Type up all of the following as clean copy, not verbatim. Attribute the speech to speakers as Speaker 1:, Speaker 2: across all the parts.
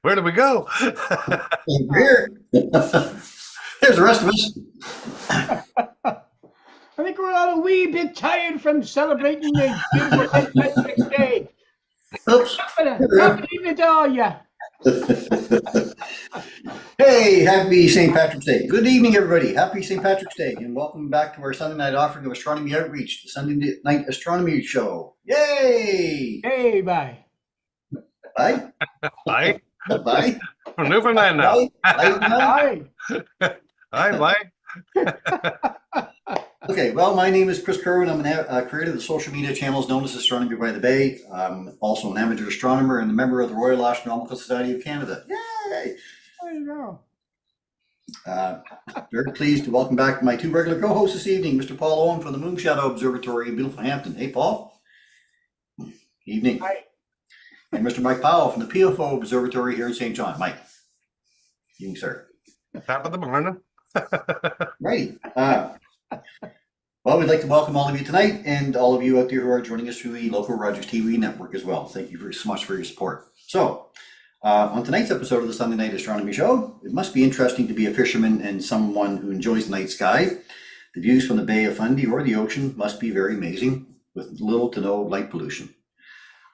Speaker 1: Where do we go?
Speaker 2: Here. There's the rest of us.
Speaker 3: I think we're all a wee bit tired from celebrating the beautiful St. Patrick's Day.
Speaker 2: Oops.
Speaker 3: But
Speaker 2: Here
Speaker 3: happy evening to all ya.
Speaker 2: we are. Hey, happy St. Patrick's Day. Good evening, everybody. Happy St. Patrick's Day, and welcome back to our Sunday night offering of Astronomy Outreach, the Sunday night astronomy show. Yay!
Speaker 3: Hey, bye.
Speaker 2: Bye.
Speaker 1: Bye.
Speaker 2: Bye.
Speaker 1: From Newfoundland now.
Speaker 2: Bye. Bye now.
Speaker 3: Bye.
Speaker 1: Hi, bye.
Speaker 2: Okay, well, my name is Chris Kerwin. I'm a creator of the social media channels known as Astronomy by the Bay. I'm also an amateur astronomer and a member of the Royal Astronomical Society of Canada. Yay!
Speaker 3: There you go.
Speaker 2: Very pleased to welcome back my two regular co-hosts this evening, Mr. Paul Owen from the Moon Shadow Observatory in beautiful Hampton. Hey, Paul. Evening.
Speaker 3: Hi.
Speaker 2: And Mr. Mike Powell from the PFO Observatory here in St. John. Mike. Evening, sir.
Speaker 1: Top of the morning.
Speaker 2: Righty. Well, we'd like to welcome all of you tonight and all of you out there who are joining us through the local Rogers TV network as well. Thank you very so much for your support. So, on tonight's episode of the Sunday Night Astronomy Show, it must be interesting to be a fisherman and someone who enjoys the night sky. The views from the Bay of Fundy or the ocean must be very amazing, with little to no light pollution.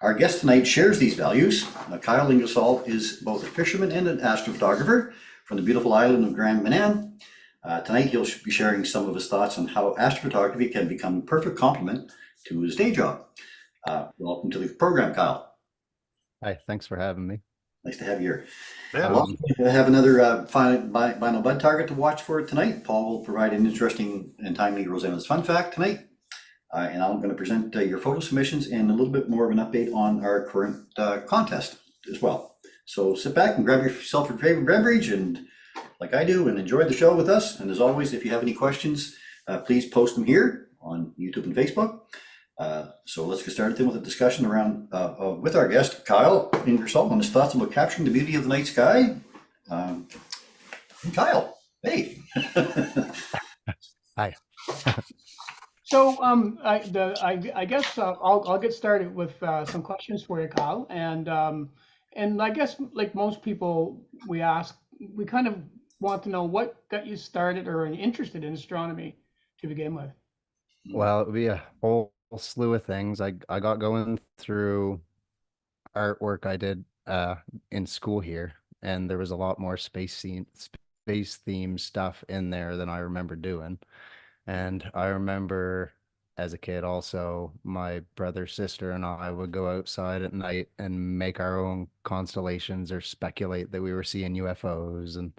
Speaker 2: Our guest tonight shares these values. Kyle Ingersoll is both a fisherman and an astrophotographer from the beautiful island of Grand Manan. Tonight he'll be sharing some of his thoughts on how astrophotography can become a perfect complement to his day job. Welcome to the program, Kyle.
Speaker 4: Hi, thanks for having me.
Speaker 2: Nice to have you here.
Speaker 1: Yeah.
Speaker 2: We'll have another final bud target to watch for tonight. Paul will provide an interesting and timely Rosanna's fun fact tonight. And I'm going to present your photo submissions and a little bit more of an update on our current contest as well. So sit back and grab yourself your favorite beverage and like I do and enjoy the show with us. And as always, if you have any questions, please post them here on YouTube and Facebook. So let's get started then with a discussion around with our guest, Kyle Ingersoll, on his thoughts about capturing the beauty of the night sky. Kyle, hey.
Speaker 4: Hi.
Speaker 3: So, I guess I'll get started with some questions for you, Kyle. And I guess like most people, we kind of want to know what got you started or interested in astronomy to begin with.
Speaker 4: Well, it would be a whole slew of things. I got going through artwork I did in school here, and there was a lot more space themed stuff in there than I remember doing. And I remember as a kid also, my brother, sister, and I would go outside at night and make our own constellations or speculate that we were seeing UFOs. And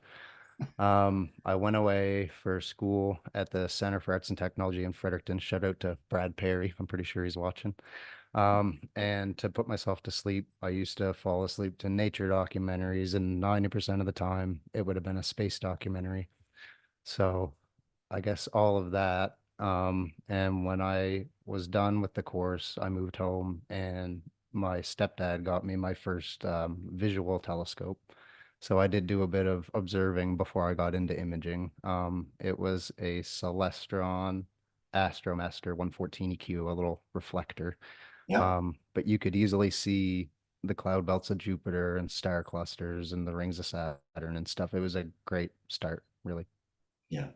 Speaker 4: I went away for school at the Center for Arts and Technology in Fredericton. Shout out to Brad Perry. I'm pretty sure he's watching. And to put myself to sleep, I used to fall asleep to nature documentaries, and 90% of the time it would have been a space documentary. So I guess all of that. And when I was done with the course, I moved home and my stepdad got me my first visual telescope. So I did do a bit of observing before I got into imaging. It was a Celestron Astromaster 114 EQ, a little reflector.
Speaker 2: Yeah.
Speaker 4: But you could easily see the cloud belts of Jupiter and star clusters and the rings of Saturn and stuff. It was a great start, really.
Speaker 2: Yeah.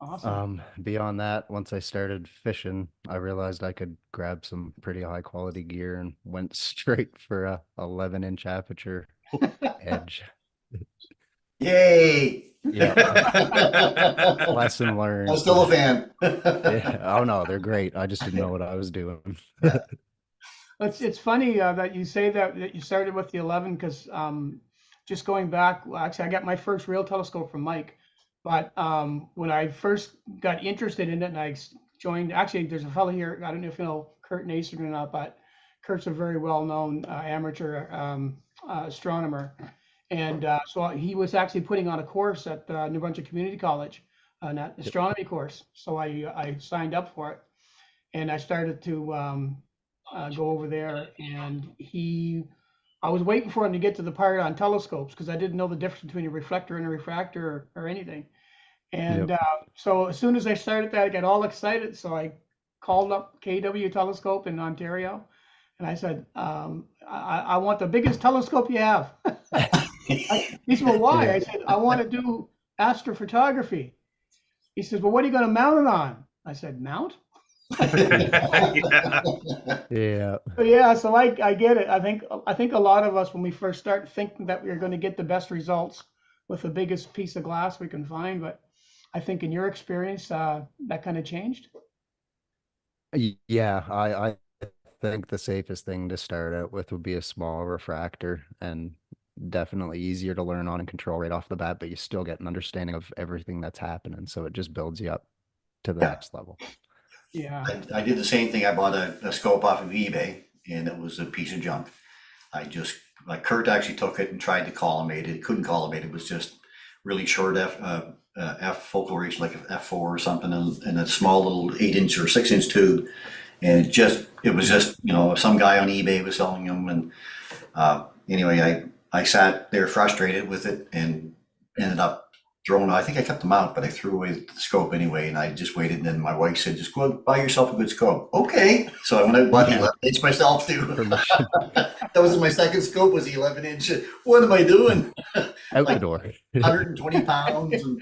Speaker 3: Awesome.
Speaker 4: Beyond that, once I started fishing, I realized I could grab some pretty high quality gear and went straight for a 11-inch aperture edge.
Speaker 2: Yay.
Speaker 4: Yeah. Lesson learned.
Speaker 2: I'm still a fan.
Speaker 4: Yeah. Oh no, they're great. I just didn't know what I was doing.
Speaker 3: It's funny that you say that you started with the 11 because just going back, well, actually, I got my first real telescope from Mike. But when I first got interested in it and I joined, actually, there's a fellow here, I don't know if you know Kurt Nason or not, but Kurt's a very well-known amateur astronomer. And so he was actually putting on a course at New Brunswick Community College, an astronomy course. So I signed up for it and I started to go over there. And I was waiting for him to get to the part on telescopes because I didn't know the difference between a reflector and a refractor or anything. And
Speaker 4: Yep.
Speaker 3: so as soon as I started that, I got all excited. So I called up KW Telescope in Ontario, And I said, I want the biggest telescope you have. He said, well, why?
Speaker 4: Yeah.
Speaker 3: I said, I want to do astrophotography. He says, well, what are you going to mount it on? I said, mount?
Speaker 1: Yeah.
Speaker 4: Yeah.
Speaker 3: But yeah, so I get it. I think a lot of us, when we first start thinking that we're going to get the best results with the biggest piece of glass we can find, but I think in your experience, that kind of changed.
Speaker 4: Yeah, I think the safest thing to start out with would be a small refractor, and definitely easier to learn on and control right off the bat, but you still get an understanding of everything that's happening. So it just builds you up to the
Speaker 2: Yeah.
Speaker 4: next level.
Speaker 3: Yeah.
Speaker 2: I did the same thing. I bought a scope off of eBay and it was a piece of junk. Kurt actually took it and tried to collimate it. Couldn't collimate it. It was just really short F focal range, like a F4 or something, and a small little 8-inch or 6-inch tube. And it was just, some guy on eBay was selling them. And anyway, I sat there frustrated with it and ended up I think I kept them out, but I threw away the scope anyway, and I just waited. And then my wife said, "Just go buy yourself a good scope." Okay, so I went out and bought the 11-inch myself too.
Speaker 4: Permission
Speaker 2: That was my second scope. Was the 11-inch? What am I doing?
Speaker 4: out
Speaker 2: Like
Speaker 4: the door.
Speaker 2: 120 pounds, and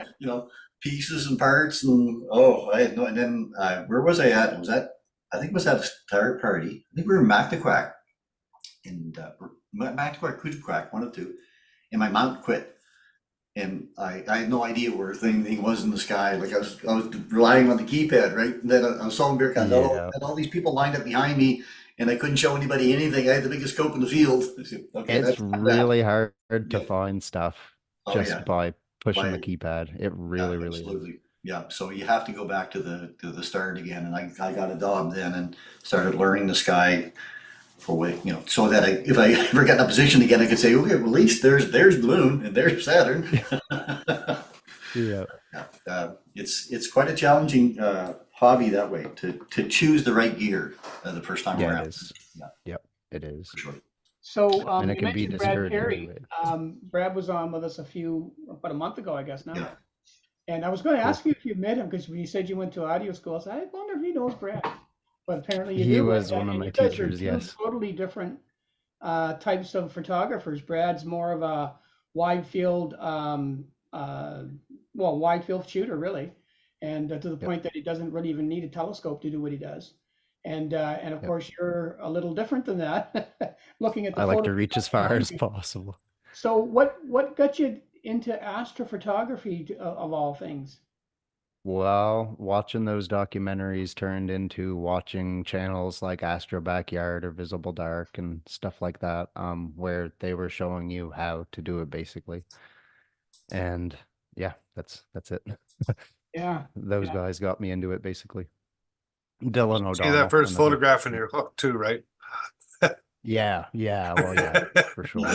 Speaker 2: pieces and parts, and I had no. And then where was I at? I think it was at a star party. I think we were in Mactaquac, and Mactaquac, Coudquac, one of the two, and my mount quit. And I had no idea where thing was in the sky. Like I was relying on the keypad, right? And then I was so embarrassed.
Speaker 4: Yeah.
Speaker 2: And all these people lined up behind me, and I couldn't show anybody anything. I had the biggest scope in the field. I said, okay,
Speaker 4: It's
Speaker 2: that's
Speaker 4: really hard to
Speaker 2: Yeah.
Speaker 4: find stuff
Speaker 2: Oh,
Speaker 4: just
Speaker 2: yeah.
Speaker 4: by pushing
Speaker 2: By-
Speaker 4: the keypad. It really, really is.
Speaker 2: absolutely. Yeah. So you have to go back to the start again. And I got a dog then and started learning the sky for so that if I ever got in a position again, I could say, okay, well, at least there's the moon and there's Saturn.
Speaker 4: Yeah.
Speaker 2: It's quite a challenging hobby that way to choose the right gear the first time
Speaker 4: Yeah,
Speaker 2: around.
Speaker 4: it is.
Speaker 2: Yeah,
Speaker 4: Yep, it is.
Speaker 2: for sure.
Speaker 3: So
Speaker 4: And it
Speaker 3: you
Speaker 4: can be
Speaker 3: mentioned Brad
Speaker 4: discouraging
Speaker 3: Perry.
Speaker 4: too.
Speaker 3: Brad was on with us about a month ago, I guess now.
Speaker 2: Yeah.
Speaker 3: And I was going to ask you if you met him because when you said you went to audio school, I said, I wonder if he knows Brad. But apparently you do.
Speaker 4: He was
Speaker 3: and-
Speaker 4: one of
Speaker 3: and
Speaker 4: my
Speaker 3: you guys are
Speaker 4: teachers,
Speaker 3: two
Speaker 4: yes.
Speaker 3: Totally different types of photographers. Brad's more of a wide field, wide field shooter, really, and to the point that he doesn't really even need a telescope to do what he does. And of course, you're a little different than that. Looking at the
Speaker 4: I like to
Speaker 3: photos
Speaker 4: reach as far
Speaker 3: behind
Speaker 4: as
Speaker 3: you.
Speaker 4: possible.
Speaker 3: So what got you into astrophotography of all things?
Speaker 4: Well, watching those documentaries turned into watching channels like Astro Backyard or Visible Dark and stuff like that, where they were showing you how to do it basically. And yeah, that's it.
Speaker 3: Yeah.
Speaker 4: Those
Speaker 3: Yeah.
Speaker 4: guys got me into it basically. Dylan
Speaker 1: See
Speaker 4: O'Donnell.
Speaker 1: that first
Speaker 4: another-
Speaker 1: photograph in your hook too, right?
Speaker 4: Yeah, well, yeah, for sure.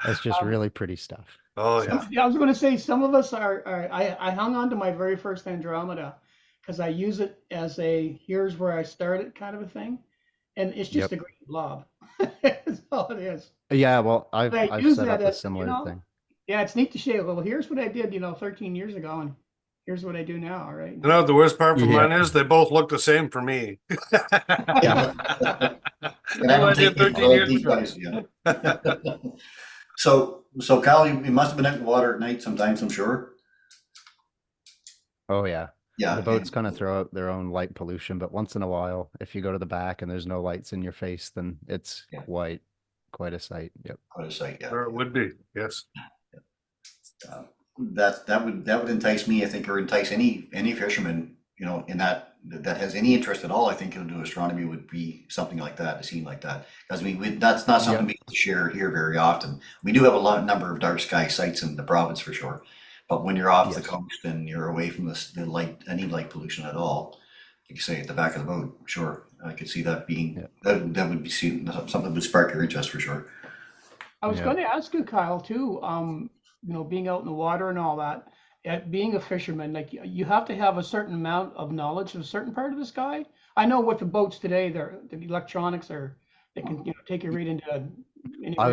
Speaker 4: It's just really pretty stuff.
Speaker 1: Oh yeah.
Speaker 3: Yeah, I was going to say some of us I hung on to my very first Andromeda because I use it as here's where I started kind of a thing, and it's just a great blob. That's all it is.
Speaker 4: Yeah, well, I've
Speaker 3: use
Speaker 4: set
Speaker 3: that
Speaker 4: up a
Speaker 3: as,
Speaker 4: similar thing.
Speaker 3: Yeah, it's neat to say, well, here's what I did, 13 years ago, and here's what I do now. All right.
Speaker 1: You know what the worst part for
Speaker 4: Yeah.
Speaker 1: mine is? They both look the same for me.
Speaker 2: Yeah. And I
Speaker 1: Well, I
Speaker 2: don't
Speaker 1: did
Speaker 2: take
Speaker 1: 13 years
Speaker 2: deep
Speaker 1: ago.
Speaker 2: dives, yeah. So Kyle, you must have been out in the water at night sometimes, I'm sure.
Speaker 4: Oh yeah.
Speaker 2: Yeah.
Speaker 4: The boats kind of throw out their own light pollution, but once in a while, if you go to the back and there's no lights in your face, then it's
Speaker 2: Yeah.
Speaker 4: quite a sight. Yep.
Speaker 2: Quite a sight, yeah.
Speaker 1: Or it would be, yes.
Speaker 2: That would entice me, I think, or entice any fisherman, in that has any interest at all. I think into astronomy would be something like that, a scene like that. Because that's not something we can share here very often. We do have a number of dark sky sites in the province for sure, but when you're off the coast and you're away from the light, any light pollution at all, like you say, at the back of the boat, sure, I could see that being that would be something that would spark your interest for sure.
Speaker 3: I was going to ask you, Kyle, too. Being out in the water and all that, being a fisherman, like you have to have a certain amount of knowledge of a certain part of the sky. I know with the boats today, the electronics they can take you right into
Speaker 4: I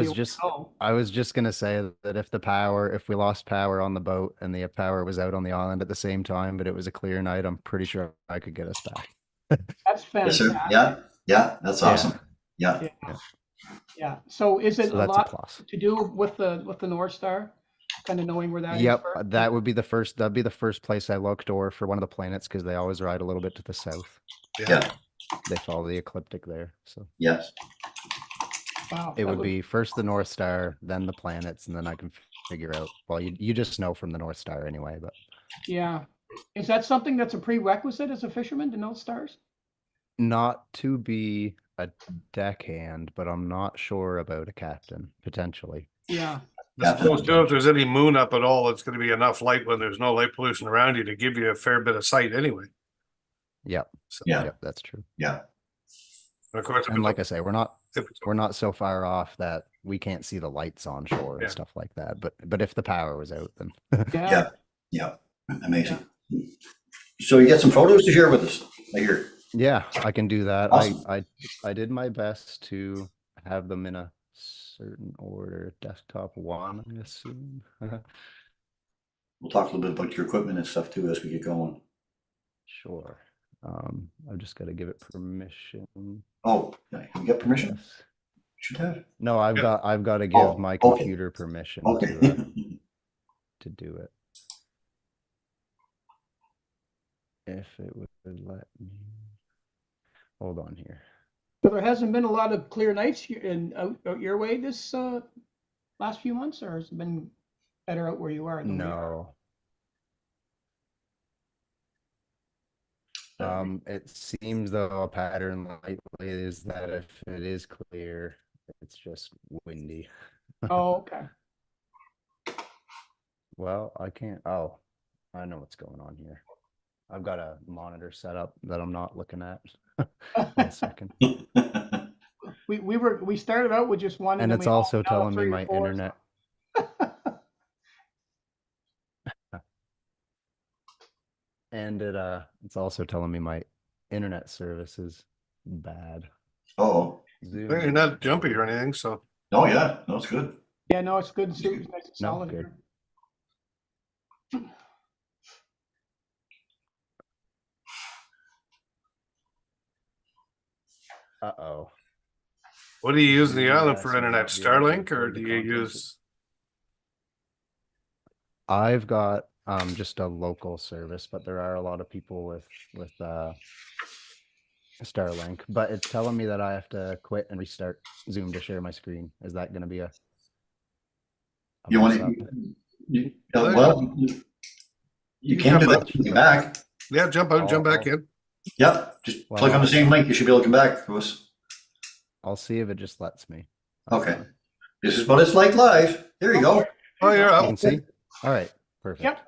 Speaker 4: was just gonna say that if we lost power on the boat and the power was out on the island at the same time, but it was a clear night, I'm pretty sure I could get us back.
Speaker 3: That's
Speaker 2: Yes,
Speaker 3: fantastic.
Speaker 2: sir. Yeah, that's awesome. Yeah,
Speaker 3: Yeah. So is it
Speaker 4: So
Speaker 3: a
Speaker 4: that's a
Speaker 3: lot
Speaker 4: plus.
Speaker 3: to do with the North Star? Kind of knowing where that is
Speaker 4: Yep,
Speaker 3: first?
Speaker 4: that would be the first. That'd be the first place I looked, or for one of the planets, because they always ride a little bit to the south.
Speaker 2: yeah,
Speaker 4: They follow the ecliptic there, so
Speaker 2: yes.
Speaker 3: Wow.
Speaker 4: it
Speaker 3: that
Speaker 4: would be first the North Star, then the planets, and then I can figure out. Well, you just know from the North Star anyway, but
Speaker 3: Yeah. Is that something that's a prerequisite as a fisherman to know stars?
Speaker 4: not to be a deckhand, but I'm not sure about a captain potentially.
Speaker 3: Yeah.
Speaker 1: I suppose too, if there's any moon up at all, it's gonna be enough light when there's no light pollution around you to give you a fair bit of sight anyway.
Speaker 4: Yep,
Speaker 1: So,
Speaker 2: Yeah,
Speaker 4: yep, that's true.
Speaker 2: yeah,
Speaker 1: of course,
Speaker 4: And like I say,
Speaker 1: if it's-
Speaker 4: we're not so far off that we can't see the lights on shore and
Speaker 1: Yeah.
Speaker 4: stuff like that. But if the power was out, then
Speaker 3: Yeah.
Speaker 2: yeah. Amazing. So you got some photos to share with us, I hear.
Speaker 4: yeah, I can do that.
Speaker 2: Awesome.
Speaker 4: I did my best to have them in a certain order. Desktop one, I assume.
Speaker 2: We'll talk a little bit about your equipment and stuff too as we get going.
Speaker 4: Sure. I've just got to give it permission.
Speaker 2: Oh, yeah, you get permission?
Speaker 4: Yes.
Speaker 2: Should have.
Speaker 4: No, I've
Speaker 1: Yeah.
Speaker 4: got to
Speaker 2: Oh,
Speaker 4: give my
Speaker 2: okay.
Speaker 4: computer permission
Speaker 2: Okay.
Speaker 4: to do it. If it would let me. Hold on here.
Speaker 3: So there hasn't been a lot of clear nights here out your way this last few months, or has it been better out where you are? than where you are?
Speaker 4: No. It seems though a pattern lately is that if it is clear, it's just windy.
Speaker 3: Oh, okay.
Speaker 4: Well, I can't. Oh, I know what's going on here. I've got a monitor set up that I'm not looking at. 1 second.
Speaker 3: We started out with just one,
Speaker 4: And
Speaker 3: then
Speaker 4: it's
Speaker 3: we all
Speaker 4: also
Speaker 3: went out of
Speaker 4: telling me
Speaker 3: 3 or
Speaker 4: my
Speaker 3: 4,
Speaker 4: internet. And it's also telling me my internet service is bad.
Speaker 2: Oh,
Speaker 4: Zoom.
Speaker 1: You're not jumpy or anything, so
Speaker 2: oh yeah, no, it's good.
Speaker 3: Yeah, no, it's good. It's nice and
Speaker 4: No,
Speaker 3: solid
Speaker 4: good.
Speaker 3: here.
Speaker 4: Uh-oh.
Speaker 1: what do you use in the
Speaker 4: Zoom
Speaker 1: island for
Speaker 4: message
Speaker 1: internet?
Speaker 4: not being able to
Speaker 1: Starlink or
Speaker 4: record
Speaker 1: do
Speaker 4: the
Speaker 1: you
Speaker 4: content.
Speaker 1: use?
Speaker 4: I've got just a local service, but there are a lot of people with Starlink. But it's telling me that I have to quit and restart Zoom to share my screen. Is that going to be a
Speaker 2: You want
Speaker 4: mess up?
Speaker 2: to, well, you can
Speaker 1: jump
Speaker 2: do
Speaker 1: out.
Speaker 2: that, come back.
Speaker 1: Yeah, jump out, jump back in.
Speaker 2: Yeah, just click on the same link, you should be able to come back to us.
Speaker 4: I'll see if it just lets me.
Speaker 2: Okay. This is what it's like live. There you go.
Speaker 1: Oh, you're
Speaker 4: You
Speaker 1: up.
Speaker 4: can see? All right, perfect.
Speaker 3: Yep.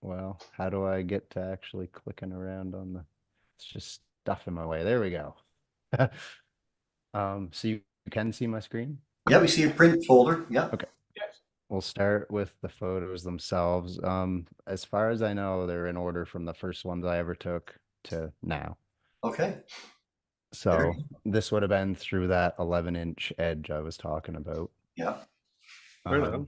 Speaker 4: Well, how do I get to actually clicking around on the, it's just stuff in my way. There we go. So you can see my screen?
Speaker 2: Yeah, we see a print folder. Yeah.
Speaker 4: Okay.
Speaker 3: Yes.
Speaker 4: We'll start with the photos themselves. As far as I know, they're in order from the first ones I ever took to now.
Speaker 2: Okay.
Speaker 4: So this would have been through that 11-inch edge I was talking about.
Speaker 2: Yeah.
Speaker 1: Right on.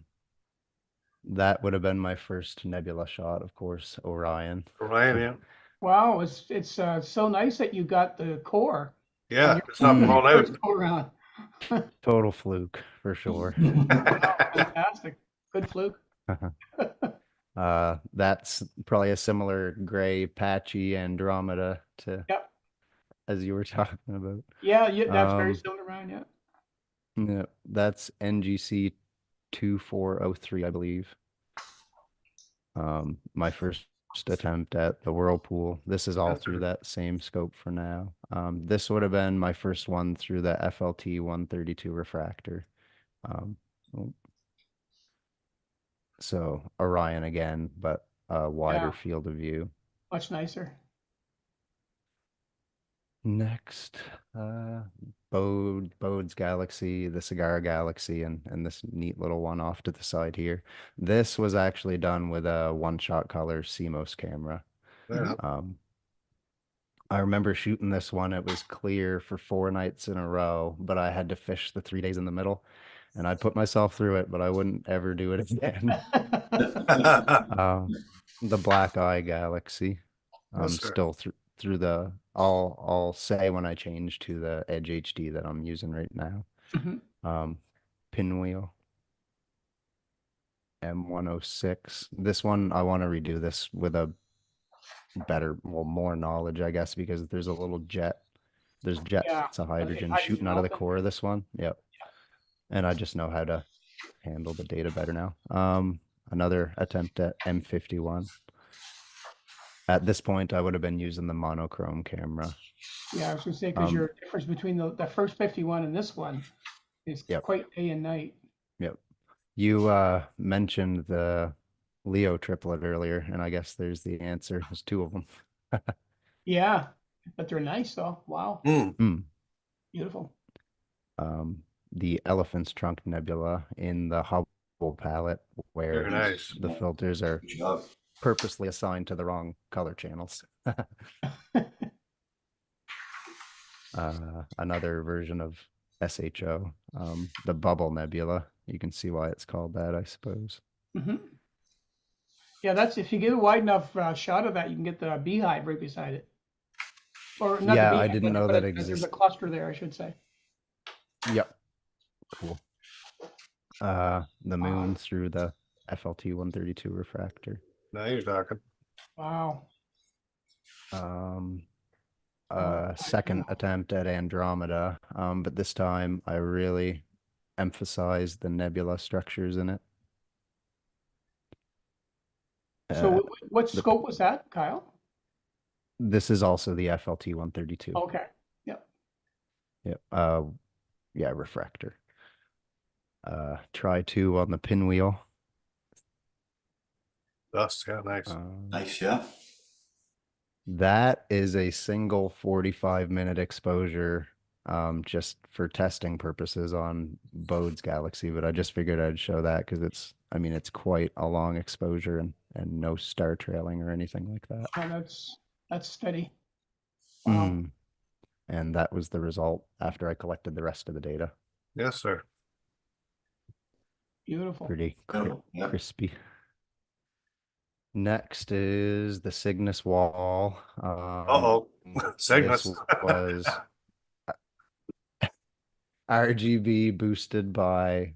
Speaker 4: That would have been my first nebula shot, of course, Orion.
Speaker 1: Ryan, yeah.
Speaker 3: Wow, it's so nice that you got the core.
Speaker 1: Yeah, it's not
Speaker 4: Mm.
Speaker 1: blown out.
Speaker 3: First go around.
Speaker 4: Total fluke for sure.
Speaker 3: Fantastic. Good fluke.
Speaker 4: That's probably a similar gray patchy Andromeda to
Speaker 3: Yep.
Speaker 4: as you were talking about.
Speaker 3: Yeah, that's very
Speaker 4: Um,
Speaker 3: similar around, yeah.
Speaker 4: Yeah, that's NGC 2403, I believe. My first attempt at the Whirlpool. This is all through that same scope for now. This would have been my first one through the FLT 132 refractor. Oh. So Orion again, but a wider
Speaker 3: Yeah.
Speaker 4: field of view.
Speaker 3: Much nicer.
Speaker 4: Next, Bode's Galaxy, the Cigar Galaxy, and this neat little one off to the side here. This was actually done with a one-shot color CMOS camera.
Speaker 1: Yeah.
Speaker 4: I remember shooting this one. It was clear for 4 nights in a row, but I had to fish the 3 days in the middle, and I put myself through it, but I wouldn't ever do it again. The Black Eye Galaxy,
Speaker 1: Yes, sir.
Speaker 4: still through the I'll say when I change to the Edge HD that I'm using right now.
Speaker 3: Mhm.
Speaker 4: Pinwheel M106. This one I want to redo this with a better, well, more knowledge, I guess, because there's a little jet. There's jets
Speaker 3: Yeah,
Speaker 4: of
Speaker 3: I think
Speaker 4: hydrogen
Speaker 3: hydrogen
Speaker 4: shooting out of the
Speaker 3: melting.
Speaker 4: core of this one. Yep. And I just know how to handle the data better now. Another attempt at M51. At this point, I would have been using the monochrome camera.
Speaker 3: Yeah, I was gonna say, because
Speaker 4: Um,
Speaker 3: your difference between the first 51 and this one is
Speaker 4: yep,
Speaker 3: quite day and night.
Speaker 4: yep. You mentioned the Leo triplet earlier, and I guess there's the answer. There's two of them.
Speaker 3: Yeah, but they're nice though. Wow,
Speaker 1: Hmm.
Speaker 3: beautiful.
Speaker 4: The Elephant's Trunk Nebula in the Hubble palette,
Speaker 1: Very
Speaker 4: where
Speaker 1: nice.
Speaker 4: the filters are
Speaker 2: Good job.
Speaker 4: purposely assigned to the wrong color channels. Another version of SHO, the Bubble Nebula. You can see why it's called that, I suppose.
Speaker 3: Hmm. Yeah, that's if you get a wide enough shot of that, you can get the beehive right beside it, or not the
Speaker 4: Yeah, I
Speaker 3: beehive,
Speaker 4: didn't
Speaker 3: but,
Speaker 4: know
Speaker 3: but
Speaker 4: that
Speaker 3: there's a
Speaker 4: existed.
Speaker 3: cluster there, I should say.
Speaker 4: Yep, cool. The moon through the FLT 132 refractor.
Speaker 1: Now you're talking.
Speaker 3: Wow.
Speaker 4: Um,
Speaker 3: Oh,
Speaker 4: second
Speaker 3: beautiful.
Speaker 4: attempt at Andromeda, but this time I really emphasized the nebula structures in it.
Speaker 3: So what
Speaker 4: The
Speaker 3: scope was that, Kyle?
Speaker 4: This is also the FLT 132.
Speaker 3: Okay. Yep.
Speaker 4: Yep. Yeah, refractor. Try two on the pinwheel.
Speaker 1: Dust, yeah, nice.
Speaker 2: Nice, yeah.
Speaker 4: That is a single 45-minute exposure, just for testing purposes on Bode's galaxy. But I just figured I'd show that because I mean, it's quite a long exposure and no star trailing or anything like that.
Speaker 3: Oh, that's steady. Wow.
Speaker 4: And that was the result after I collected the rest of the data.
Speaker 1: Yes, sir.
Speaker 3: Beautiful.
Speaker 4: Pretty
Speaker 2: Incredible, yeah.
Speaker 4: crispy. Next is the Cygnus wall.
Speaker 1: Uh-oh.
Speaker 4: This
Speaker 1: Cygnus.
Speaker 4: was RGB boosted by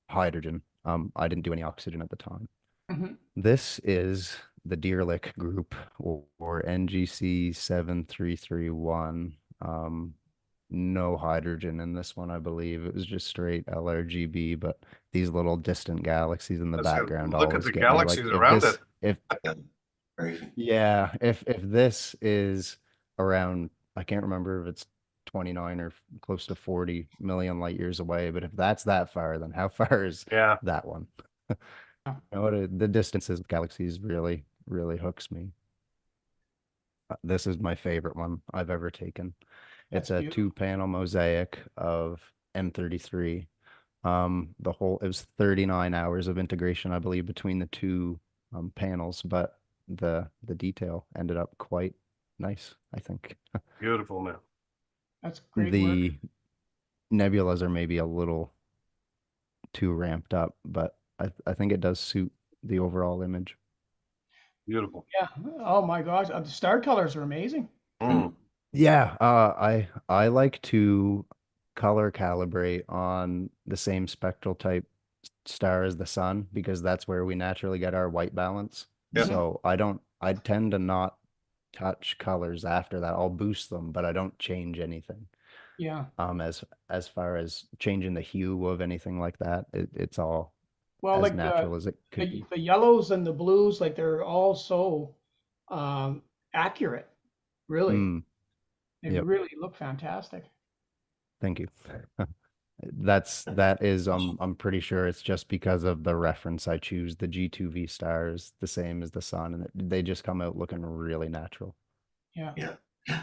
Speaker 4: hydrogen. I didn't do any oxygen at the time.
Speaker 3: Mhm.
Speaker 4: This is the Deerlick group, or NGC 7331. No hydrogen in this one, I believe. It was just straight LRGB, but these little distant galaxies in the
Speaker 1: Let's
Speaker 4: background
Speaker 1: look at
Speaker 4: always
Speaker 1: the
Speaker 4: get me. Like
Speaker 1: galaxies
Speaker 4: if
Speaker 1: around
Speaker 4: this,
Speaker 1: it.
Speaker 4: if this is around, I can't remember if it's 29 or close to 40 million light years away, but if that's that far, then how far is
Speaker 1: Yeah,
Speaker 4: that one? The distances of galaxies really, really hooks me. This is my favorite one I've ever taken. It's
Speaker 3: That's
Speaker 4: a
Speaker 3: beautiful.
Speaker 4: two-panel mosaic of M33. It was 39 hours of integration, I believe, between the two panels, but the detail ended up quite nice, I think.
Speaker 1: beautiful, man.
Speaker 3: That's great work.
Speaker 4: The nebulas are maybe a little too ramped up, but I think it does suit the overall image.
Speaker 1: Beautiful.
Speaker 3: Yeah. Oh my gosh, the star colors are amazing.
Speaker 1: Mm.
Speaker 4: Yeah, I like to color calibrate on the same spectral type star as the sun because that's where we naturally get our white balance.
Speaker 1: Yeah.
Speaker 4: So I tend to not touch colors after that. I'll boost them, but I don't change anything.
Speaker 3: Yeah.
Speaker 4: As far as changing the hue of anything like that, it's all
Speaker 3: Well,
Speaker 4: as
Speaker 3: like
Speaker 4: natural as it could be.
Speaker 3: the yellows and the blues, like they're all so um, accurate. Really,
Speaker 4: Mm,
Speaker 3: they
Speaker 4: yep,
Speaker 3: really look fantastic.
Speaker 4: thank you. That is I'm pretty sure it's just because of the reference I choose. The G2V stars the same as the sun, and they just come out looking really natural.
Speaker 3: Yeah.
Speaker 2: Yeah.
Speaker 3: Yeah.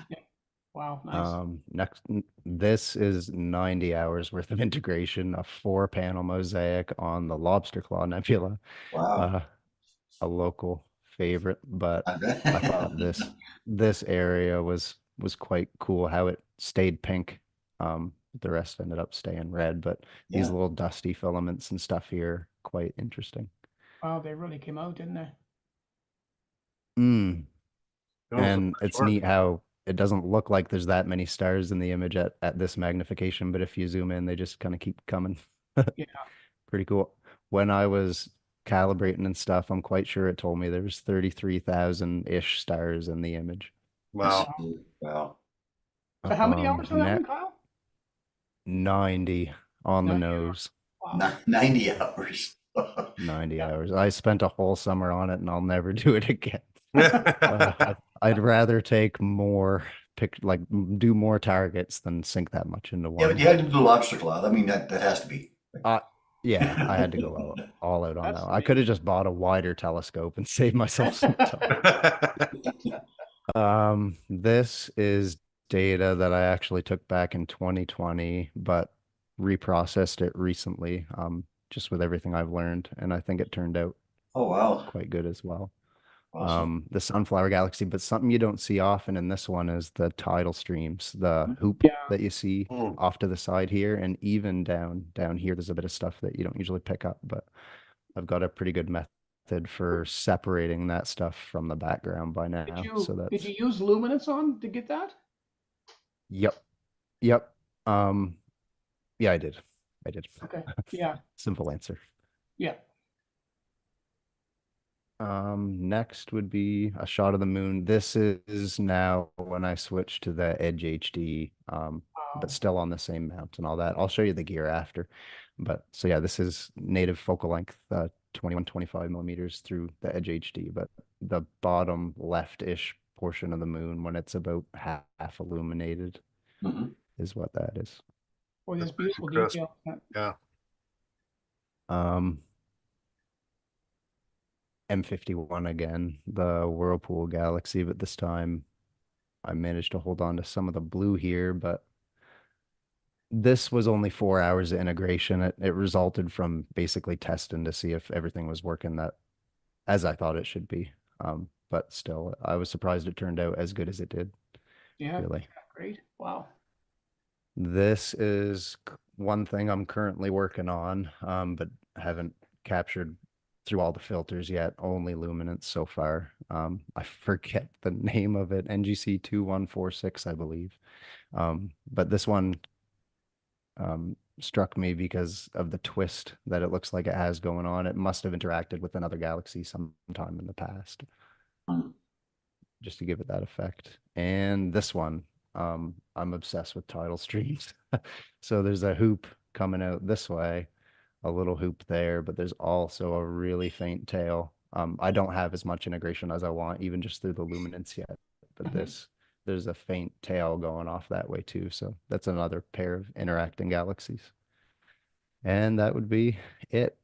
Speaker 3: Wow. Nice.
Speaker 4: This is 90 hours worth of integration, a 4-panel mosaic on the Lobster Claw Nebula,
Speaker 2: Wow.
Speaker 4: uh, a local favorite, but
Speaker 2: I bet.
Speaker 4: I thought this area was quite cool how it stayed pink. The rest ended up staying red, but these
Speaker 2: Yeah.
Speaker 4: little dusty filaments and stuff here, quite interesting.
Speaker 3: Wow, they really came out, didn't they?
Speaker 4: Mm.
Speaker 1: Oh,
Speaker 4: And
Speaker 1: nice
Speaker 4: it's
Speaker 1: work.
Speaker 4: neat how it doesn't look like there's that many stars in the image at this magnification, but if you zoom in, they just kind of keep coming.
Speaker 3: Yeah.
Speaker 4: Pretty cool. When I was calibrating and stuff, I'm quite sure it told me there was 33,000-ish stars in the image.
Speaker 1: Wow.
Speaker 2: Wow.
Speaker 3: So how many hours on that
Speaker 4: Net
Speaker 3: one, Kyle?
Speaker 4: 90 on the
Speaker 3: 90
Speaker 4: nose.
Speaker 3: Wow.
Speaker 2: 90 hours.
Speaker 4: 90 hours. I spent a whole summer on it and I'll never do it again. I'd rather take more do more targets than sink that much into
Speaker 2: Yeah, but
Speaker 4: one.
Speaker 2: you had to do the lobster claw. I mean, that has to be.
Speaker 4: Uh, yeah, I had to go all out on
Speaker 3: That's
Speaker 4: that one. I could have just bought a wider telescope and saved myself some time. This is data that I actually took back in 2020, but reprocessed it recently, just with everything I've learned, and I think it turned out
Speaker 2: Oh, wow.
Speaker 4: quite good as well.
Speaker 2: Awesome.
Speaker 4: The sunflower galaxy, but something you don't see often in this one is the tidal streams, the hoop
Speaker 3: Yeah.
Speaker 4: that you see
Speaker 1: Mm.
Speaker 4: off to the side here, and even down here, there's a bit of stuff that you don't usually pick up, but I've got a pretty good method for separating that stuff from the background by now. So
Speaker 3: Did
Speaker 4: that's,
Speaker 3: you use luminance on to get that?
Speaker 4: yep, yep. Yeah, I did. I did.
Speaker 3: Okay. Yeah.
Speaker 4: Simple answer.
Speaker 3: Yeah.
Speaker 4: Next would be a shot of the moon. This is now when I switch to the Edge HD, but still on the same mount and all that. I'll show you the gear after. But so yeah, this is native focal length, 21-25 millimeters through the Edge HD, but the bottom left-ish portion of the moon when it's about half illuminated
Speaker 2: Mhm.
Speaker 4: is what that is.
Speaker 3: Boy, that's beautiful
Speaker 1: crisp.
Speaker 3: detail.
Speaker 1: Yeah.
Speaker 4: Um, M51 again, the Whirlpool Galaxy, but this time I managed to hold on to some of the blue here, but this was only 4 hours of integration. It resulted from basically testing to see if everything was working that as I thought it should be. But still, I was surprised it turned out as good as it did,
Speaker 3: Yeah.
Speaker 4: really.
Speaker 3: Great. Wow.
Speaker 4: This is one thing I'm currently working on, but haven't captured through all the filters yet, only luminance so far. I forget the name of it, NGC 2146, I believe. But this one struck me because of the twist that it looks like it has going on. It must have interacted with another galaxy sometime in the past,
Speaker 2: Mm.
Speaker 4: just to give it that effect. And this one, I'm obsessed with tidal streams. So there's a hoop coming out this way, a little hoop there, but there's also a really faint tail. I don't have as much integration as I want, even just through the luminance yet, but
Speaker 2: Mhm.
Speaker 4: there's a faint tail going off that way too. So that's another pair of interacting galaxies. And that would be it.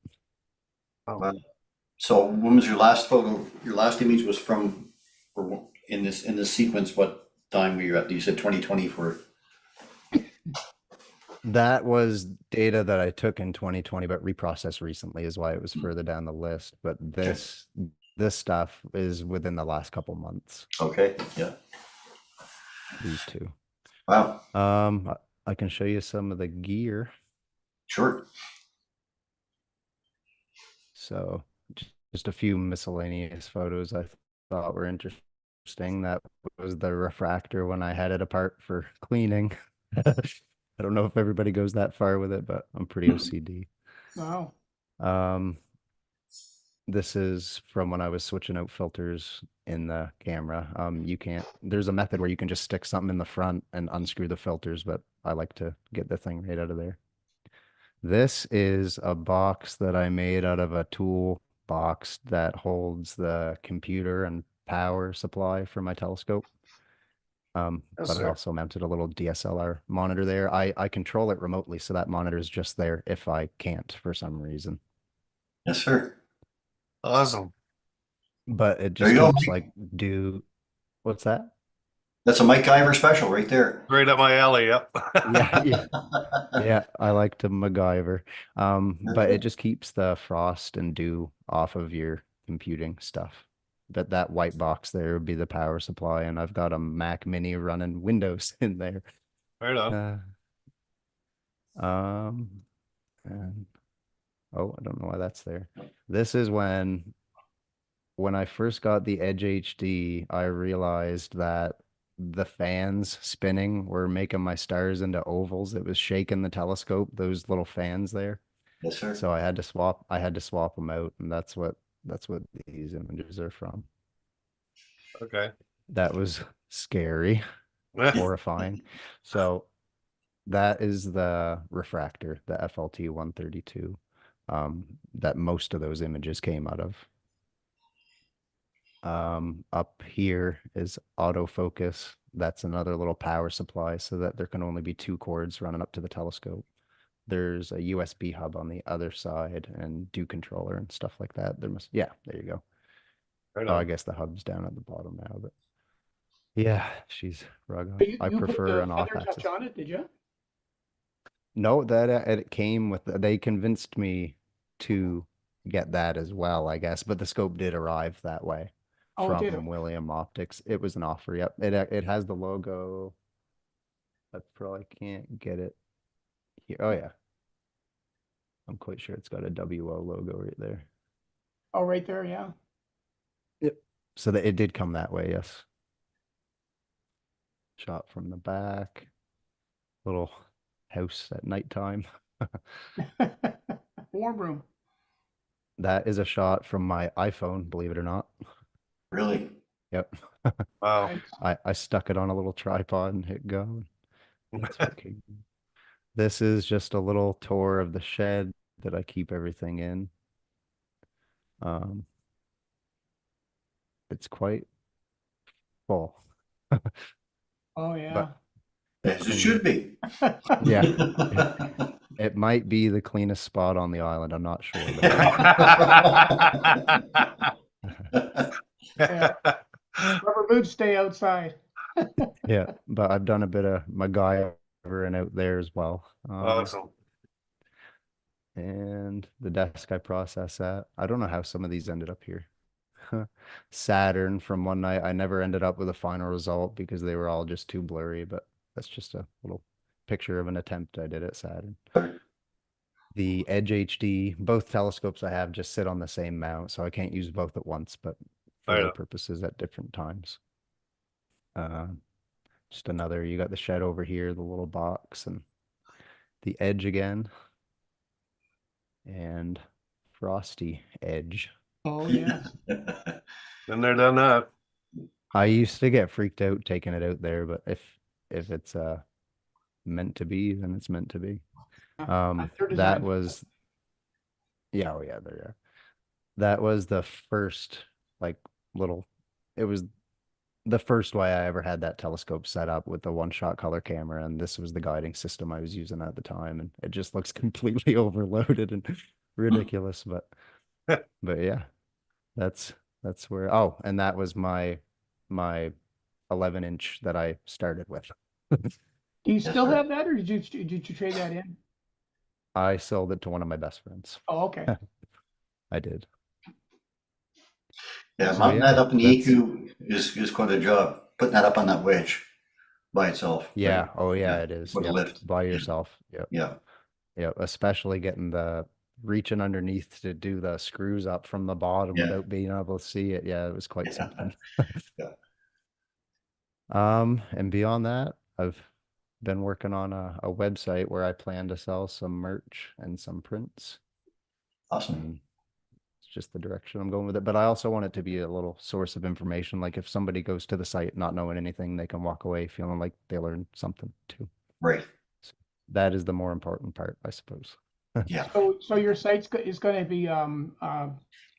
Speaker 2: Wow. So when was your last photo? Your last image was from, or in this sequence, what time were you at? You said 2020 for,
Speaker 4: That was data that I took in 2020, but reprocessed recently is why it was further down the list. But this stuff is within the last couple months,
Speaker 2: okay, yeah.
Speaker 4: these two.
Speaker 2: Wow,
Speaker 4: I can show you some of the gear.
Speaker 2: sure.
Speaker 4: So just a few miscellaneous photos I thought were interesting. That was the refractor when I had it apart for cleaning. I don't know if everybody goes that far with it, but I'm pretty OCD.
Speaker 3: Wow.
Speaker 4: Um, this is from when I was switching out filters in the camera. There's a method where you can just stick something in the front and unscrew the filters, but I like to get the thing right out of there. This is a box that I made out of a tool box that holds the computer and power supply for my telescope.
Speaker 1: Yes,
Speaker 4: But I
Speaker 1: sir.
Speaker 4: also mounted a little DSLR monitor there. I control it remotely, so that monitor is just there if I can't for some reason.
Speaker 2: Yes, sir.
Speaker 1: Awesome.
Speaker 4: But it
Speaker 2: There
Speaker 4: just
Speaker 2: you go,
Speaker 4: keeps
Speaker 2: Mike.
Speaker 4: what's that?
Speaker 2: That's a Mike Ivor special right there.
Speaker 1: Right up my alley. Yep.
Speaker 4: Yeah, yeah, I like to MacGyver. But it just keeps the frost and dew off of your computing stuff. But that white box there would be the power supply, and I've got a Mac Mini running Windows in there.
Speaker 1: Right on.
Speaker 4: And oh, I don't know why that's there. This is when I first got the Edge HD, I realized that the fans spinning were making my stars into ovals. It was shaking the telescope, those little fans there.
Speaker 2: Yes, sir.
Speaker 4: So I had to swap them out, and that's what these images are from.
Speaker 1: Okay.
Speaker 4: That was scary, horrifying. So that is the refractor, the FLT 132, that most of those images came out of. Up here is autofocus. That's another little power supply so that there can only be two cords running up to the telescope. There's a USB hub on the other side and do controller and stuff like that. Yeah, there you go.
Speaker 1: Right
Speaker 4: Oh, I
Speaker 1: on.
Speaker 4: guess the hub's down at the bottom now, but yeah, she's rug on.
Speaker 3: You,
Speaker 4: I
Speaker 3: you put
Speaker 4: prefer
Speaker 3: the
Speaker 4: an off
Speaker 3: feather touch
Speaker 4: axis.
Speaker 3: on it, did you?
Speaker 4: No, that it came with, they convinced me to get that as well, I guess, but the scope did arrive that way
Speaker 3: Oh, it did.
Speaker 4: from William Optics. It was an offer. Yep. It has the logo. I probably can't get it here. Oh yeah. I'm quite sure it's got a WO logo right there.
Speaker 3: Oh, right there, yeah.
Speaker 4: Yep. So that it did come that way, yes. Shot from the back. Little house at nighttime.
Speaker 3: Warm room.
Speaker 4: That is a shot from my iPhone, believe it or not.
Speaker 2: Really?
Speaker 4: Yep.
Speaker 1: Wow.
Speaker 3: Nice.
Speaker 4: I stuck it on a little tripod and hit go. That's what came. This is just a little tour of the shed that I keep everything in. Um, it's quite full,
Speaker 3: Oh, yeah.
Speaker 4: but
Speaker 2: As it
Speaker 4: clean.
Speaker 2: should be.
Speaker 4: Yeah, it might be the cleanest spot on the island. I'm not sure, but
Speaker 3: Yeah. Rubber boots stay outside.
Speaker 4: yeah, but I've done a bit of MacGyvering out there as well.
Speaker 1: Awesome.
Speaker 4: And the desk I process at. I don't know how some of these ended up here. Saturn from one night. I never ended up with a final result because they were all just too blurry, but that's just a little picture of an attempt I did at Saturn. The Edge HD, both telescopes I have just sit on the same mount, so I can't use both at once, but for
Speaker 1: I
Speaker 4: their
Speaker 1: know.
Speaker 4: purposes at different times. Just another, you got the shed over here, the little box, and the Edge again, and Frosty Edge.
Speaker 3: Oh, yes.
Speaker 1: Been there, done that.
Speaker 4: I used to get freaked out taking it out there, but if it's meant to be, then it's meant to be.
Speaker 3: Their
Speaker 4: That
Speaker 3: design.
Speaker 4: was yeah, oh yeah, there you are. That was the first like little it was the first way I ever had that telescope set up with the one-shot color camera, and this was the guiding system I was using at the time, and it just looks completely overloaded and ridiculous, but yeah, that's where oh, and that was my 11-inch that I started with.
Speaker 3: Do you
Speaker 2: Yes,
Speaker 3: still
Speaker 2: sir.
Speaker 3: have that, or did you trade that in?
Speaker 4: I sold it to one of my best friends.
Speaker 3: Oh, okay.
Speaker 4: I did.
Speaker 2: Yeah,
Speaker 4: So
Speaker 2: mounting
Speaker 4: yeah,
Speaker 2: that up in the
Speaker 4: that's
Speaker 2: EQ is quite a job. Putting that up on that wedge by itself.
Speaker 4: yeah.
Speaker 2: Right?
Speaker 4: Oh yeah,
Speaker 2: Yeah.
Speaker 4: it is.
Speaker 2: With a
Speaker 4: Yep.
Speaker 2: lift.
Speaker 4: By yourself. Yep.
Speaker 2: Yeah.
Speaker 4: Yep. Especially getting the reaching underneath to do the screws up from the bottom
Speaker 2: Yeah.
Speaker 4: without being able to see it. Yeah, it was quite
Speaker 2: Yeah.
Speaker 4: something.
Speaker 2: Yeah.
Speaker 4: And beyond that, I've been working on a website where I plan to sell some merch and some prints.
Speaker 2: Awesome.
Speaker 4: And it's just the direction I'm going with it. But I also want it to be a little source of information. Like if somebody goes to the site not knowing anything, they can walk away feeling like they learned something too.
Speaker 2: Right.
Speaker 4: So that is the more important part, I suppose.
Speaker 2: Yeah.
Speaker 3: So your site's is going to be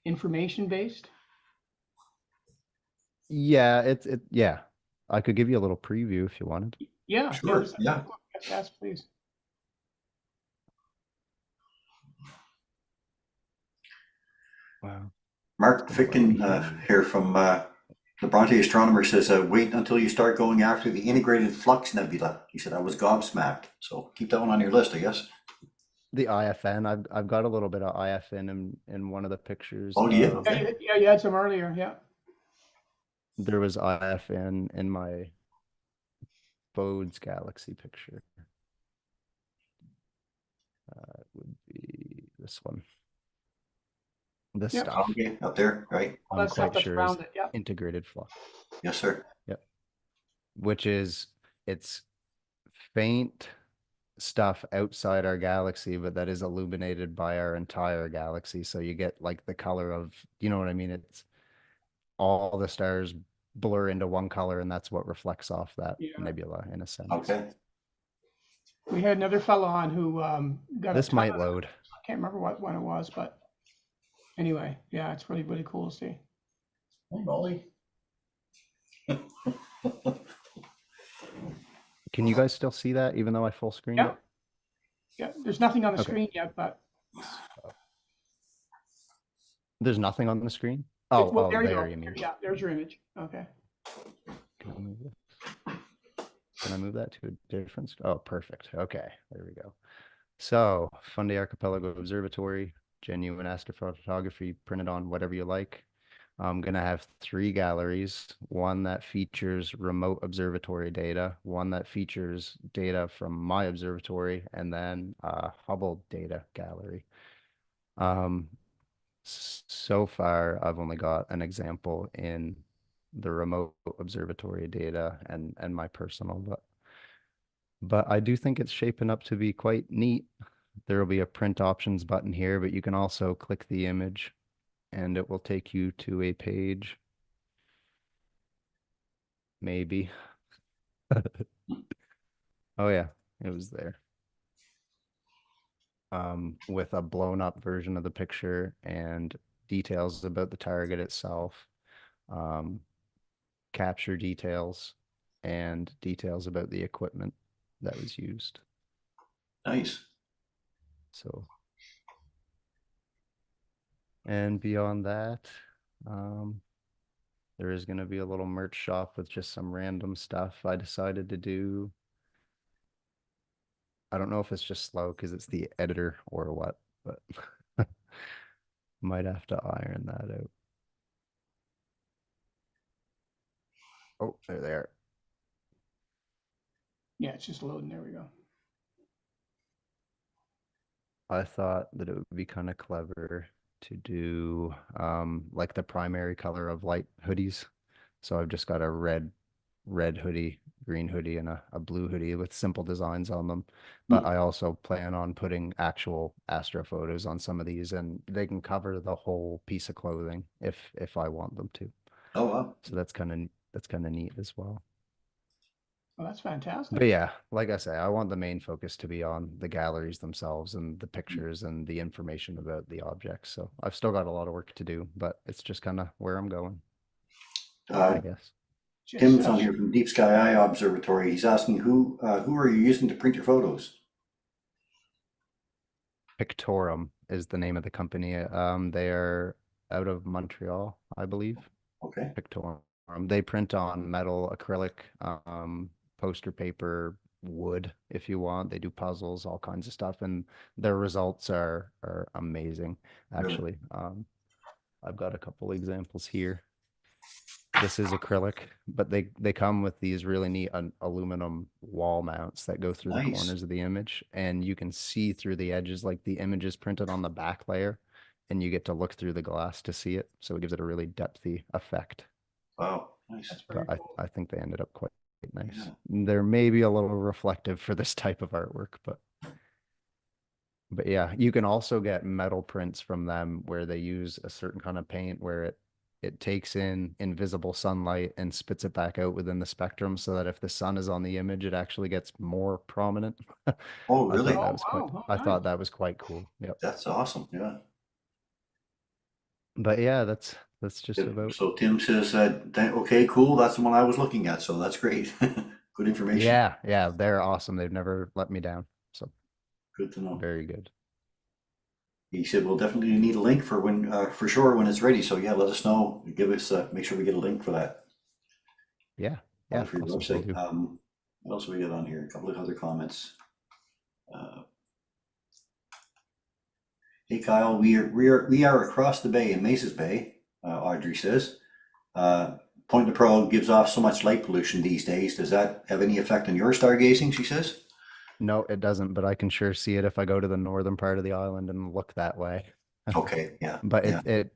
Speaker 3: information based?
Speaker 4: Yeah, yeah. I could give you a little preview if you wanted.
Speaker 3: Yeah.
Speaker 2: Sure. Yeah.
Speaker 3: Yes, please.
Speaker 4: Wow.
Speaker 2: Mark
Speaker 4: Gonna let me
Speaker 2: Ficken here from the Bronte Astronomer says, wait until you start going after the integrated flux nebula. He said, I was gobsmacked. So keep that one on your list, I guess.
Speaker 4: The IFN. I've got a little bit of IFN in one of the pictures.
Speaker 2: Oh, do you?
Speaker 3: Yeah,
Speaker 2: Okay.
Speaker 3: you had some earlier. Yeah.
Speaker 4: There was IFN in my Bode's Galaxy picture. It would be this one. This
Speaker 3: Yep.
Speaker 4: stuff.
Speaker 2: Okay. Up there, right?
Speaker 3: All
Speaker 4: I'm
Speaker 3: that stuff
Speaker 4: quite
Speaker 3: that's
Speaker 4: sure is
Speaker 3: around it. Yeah.
Speaker 4: integrated flux.
Speaker 2: Yes, sir.
Speaker 4: Yep. which is it's faint stuff outside our galaxy, but that is illuminated by our entire galaxy. So you get like the color of, you know what I mean? It's all the stars blur into one color, and that's what reflects off that
Speaker 3: Yeah.
Speaker 4: nebula in a sense.
Speaker 2: Okay.
Speaker 3: We had another fellow on who got
Speaker 4: This
Speaker 3: a ton
Speaker 4: might
Speaker 3: of,
Speaker 4: load.
Speaker 3: I can't remember what one it was, but anyway, yeah, it's really, really cool to see.
Speaker 2: Hey, Molly.
Speaker 4: Can you guys still see that even though I full screened
Speaker 3: Yeah.
Speaker 4: it?
Speaker 3: Yeah, there's nothing on the
Speaker 4: Okay.
Speaker 3: screen yet, but
Speaker 4: There's nothing on the screen?
Speaker 3: well,
Speaker 4: Oh,
Speaker 3: there you
Speaker 4: there
Speaker 3: go.
Speaker 4: you mean.
Speaker 3: Yeah, there's your image. Okay.
Speaker 4: Can I move this? Can I move that to a different? Oh, perfect. Okay, there we go. So, Fundy Archipelago Observatory, genuine astrophotography printed on whatever you like. I'm going to have 3 galleries, one that features remote observatory data, one that features data from my observatory, and then a Hubble data gallery. So far, I've only got an example in the remote observatory data and my personal, but I do think it's shaping up to be quite neat. There will be a print options button here, but you can also click the image and it will take you to a page. Maybe. Oh yeah, it was there. With a blown up version of the picture and details about the target itself, capture details, and details about the equipment that was used.
Speaker 2: Nice.
Speaker 4: So, and beyond that, there is going to be a little merch shop with just some random stuff I decided to do. I don't know if it's just slow because it's the editor or what, but might have to iron that out. Oh, there they are.
Speaker 3: Yeah, it's just loading. There we go.
Speaker 4: I thought that it would be kind of clever to do like the primary color of light hoodies. So I've just got a red hoodie, green hoodie, and a blue hoodie with simple designs on them. But I also plan on putting actual astro photos on some of these, and they can cover the whole piece of clothing if I want them to.
Speaker 2: Oh, wow.
Speaker 4: So that's kind of neat as well.
Speaker 3: Well, that's fantastic.
Speaker 4: But yeah, like I say, I want the main focus to be on the galleries themselves and the pictures and the information about the objects. So I've still got a lot of work to do, but it's just kind of where I'm going, I guess.
Speaker 3: Just,
Speaker 2: Tim's on here from Deep Sky Eye Observatory. He's asking who are you using to print your photos?
Speaker 4: Pictorum is the name of the company. They are out of Montreal, I believe.
Speaker 2: Okay.
Speaker 4: Pictorum. They print on metal, acrylic, poster paper, wood if you want. They do puzzles, all kinds of stuff, and their results are amazing, actually. I've got a couple examples here. This is acrylic, but they come with these really neat aluminum wall mounts that go through the
Speaker 2: Nice.
Speaker 4: corners of the image, and you can see through the edges, like the image is printed on the back layer, and you get to look through the glass to see it. So it gives it a really depthy effect.
Speaker 2: Wow. Nice.
Speaker 3: That's very
Speaker 4: But
Speaker 3: cool.
Speaker 4: I think they ended up quite nice.
Speaker 2: Yeah.
Speaker 4: They're maybe a little reflective for this type of artwork, but yeah, you can also get metal prints from them where they use a certain kind of paint where it takes in invisible sunlight and spits it back out within the spectrum so that if the sun is on the image, it actually gets more prominent.
Speaker 2: Oh, really?
Speaker 3: Oh, wow.
Speaker 4: I
Speaker 3: Oh,
Speaker 4: thought
Speaker 3: nice.
Speaker 4: that was quite cool. Yep.
Speaker 2: That's awesome. Yeah.
Speaker 4: But yeah, that's just
Speaker 2: Good.
Speaker 4: about.
Speaker 2: So Tim says okay, cool. That's the one I was looking at. So that's great. Good information.
Speaker 4: Yeah, they're awesome. They've never let me down. So
Speaker 2: Good to know.
Speaker 4: very good.
Speaker 2: He said we'll definitely need a link for when for sure when it's ready. So yeah, let us know. Give us make sure we get a link for that.
Speaker 4: Yeah.
Speaker 2: For your
Speaker 4: Awesome, will
Speaker 2: website.
Speaker 4: do.
Speaker 2: What else we got on here? A couple of other comments. Hey Kyle, we are across the bay in Maces Bay. Audrey says. Point to Pearl gives off so much light pollution these days. Does that have any effect on your stargazing? She says.
Speaker 4: No, it doesn't, but I can sure see it if I go to the northern part of the island and look that way.
Speaker 2: Okay, yeah.
Speaker 4: But
Speaker 2: yeah.
Speaker 4: it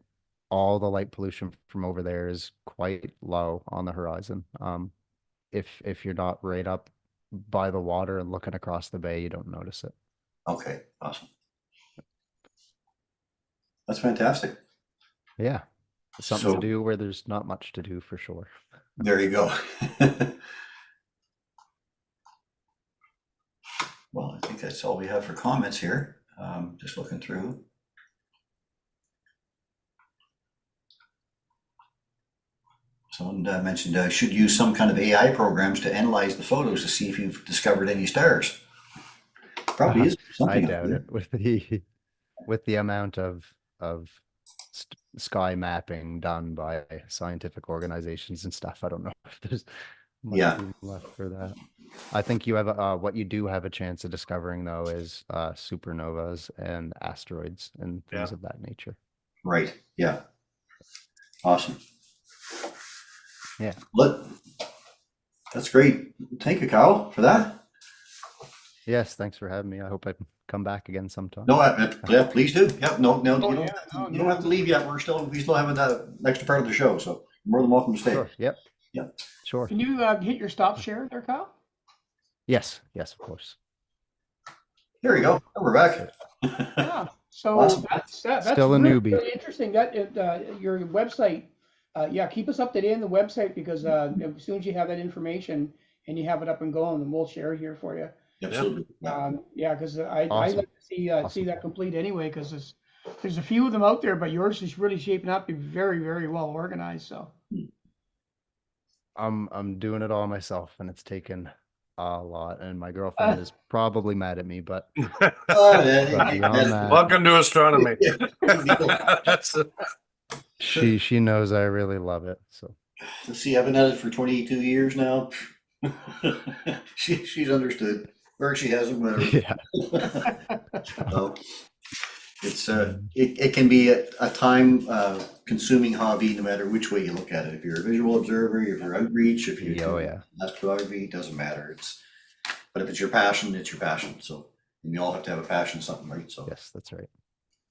Speaker 4: all the light pollution from over there is quite low on the horizon. if you're not right up by the water and looking across the bay, you don't notice it.
Speaker 2: Okay, awesome. That's fantastic.
Speaker 4: Yeah. It's something
Speaker 2: So
Speaker 4: to do where there's not much to do for sure.
Speaker 2: there you go. Well, I think that's all we have for comments here. Just looking through. Someone mentioned should use some kind of AI programs to analyze the photos to see if you've discovered any stars. Probably is
Speaker 4: I
Speaker 2: something out
Speaker 4: doubt
Speaker 2: there.
Speaker 4: it with the amount of sky mapping done by scientific organizations and stuff. I don't know if there's much
Speaker 2: Yeah.
Speaker 4: room left for that. I think you have what you do have a chance of discovering though is supernovas and asteroids and things
Speaker 1: Yeah.
Speaker 4: of that nature.
Speaker 2: Right. Yeah. Awesome.
Speaker 4: Yeah.
Speaker 2: That's great. Thank you, Kyle, for that.
Speaker 4: Yes, thanks for having me. I hope I can come back again sometime.
Speaker 2: No, yeah, please do. Yep. No,
Speaker 3: Oh,
Speaker 2: you don't,
Speaker 3: yeah, no,
Speaker 2: you don't have to leave yet. We still have the next part of the show, so you're more than welcome to stay.
Speaker 4: Sure. Yep.
Speaker 2: Yep.
Speaker 4: Sure.
Speaker 3: Can you hit your stop share there, Kyle?
Speaker 4: Yes. Yes, of course.
Speaker 2: There you go. We're back.
Speaker 3: Yeah. So
Speaker 2: Awesome.
Speaker 3: that's
Speaker 4: Still a
Speaker 3: really,
Speaker 4: newbie.
Speaker 3: really interesting. That your website. Yeah, keep us up to date on the website because as soon as you have that information and you have it up and going, then we'll share it here for you.
Speaker 2: Absolutely. Yeah.
Speaker 3: Yeah, because I
Speaker 4: Awesome.
Speaker 3: like to see
Speaker 4: Awesome.
Speaker 3: that complete anyway because there's a few of them out there, but yours is really shaping up to be very, very well organized. So
Speaker 4: I'm doing it all myself and it's taken a lot and my girlfriend is probably mad at me, but beyond that,
Speaker 1: Welcome to astronomy. That's
Speaker 4: she knows I really love it. So
Speaker 2: Let's see, I've been at it for 22 years now. She's understood, or she hasn't, whatever.
Speaker 4: yeah.
Speaker 2: Well, it's it can be a time consuming hobby no matter which way you look at it. If you're a visual observer, if you're outreach, if you're
Speaker 4: Oh, yeah.
Speaker 2: astrophotography, it doesn't matter. But if it's your passion, it's your passion. So and you all have to have a passion in something, right? So
Speaker 4: Yes, that's right.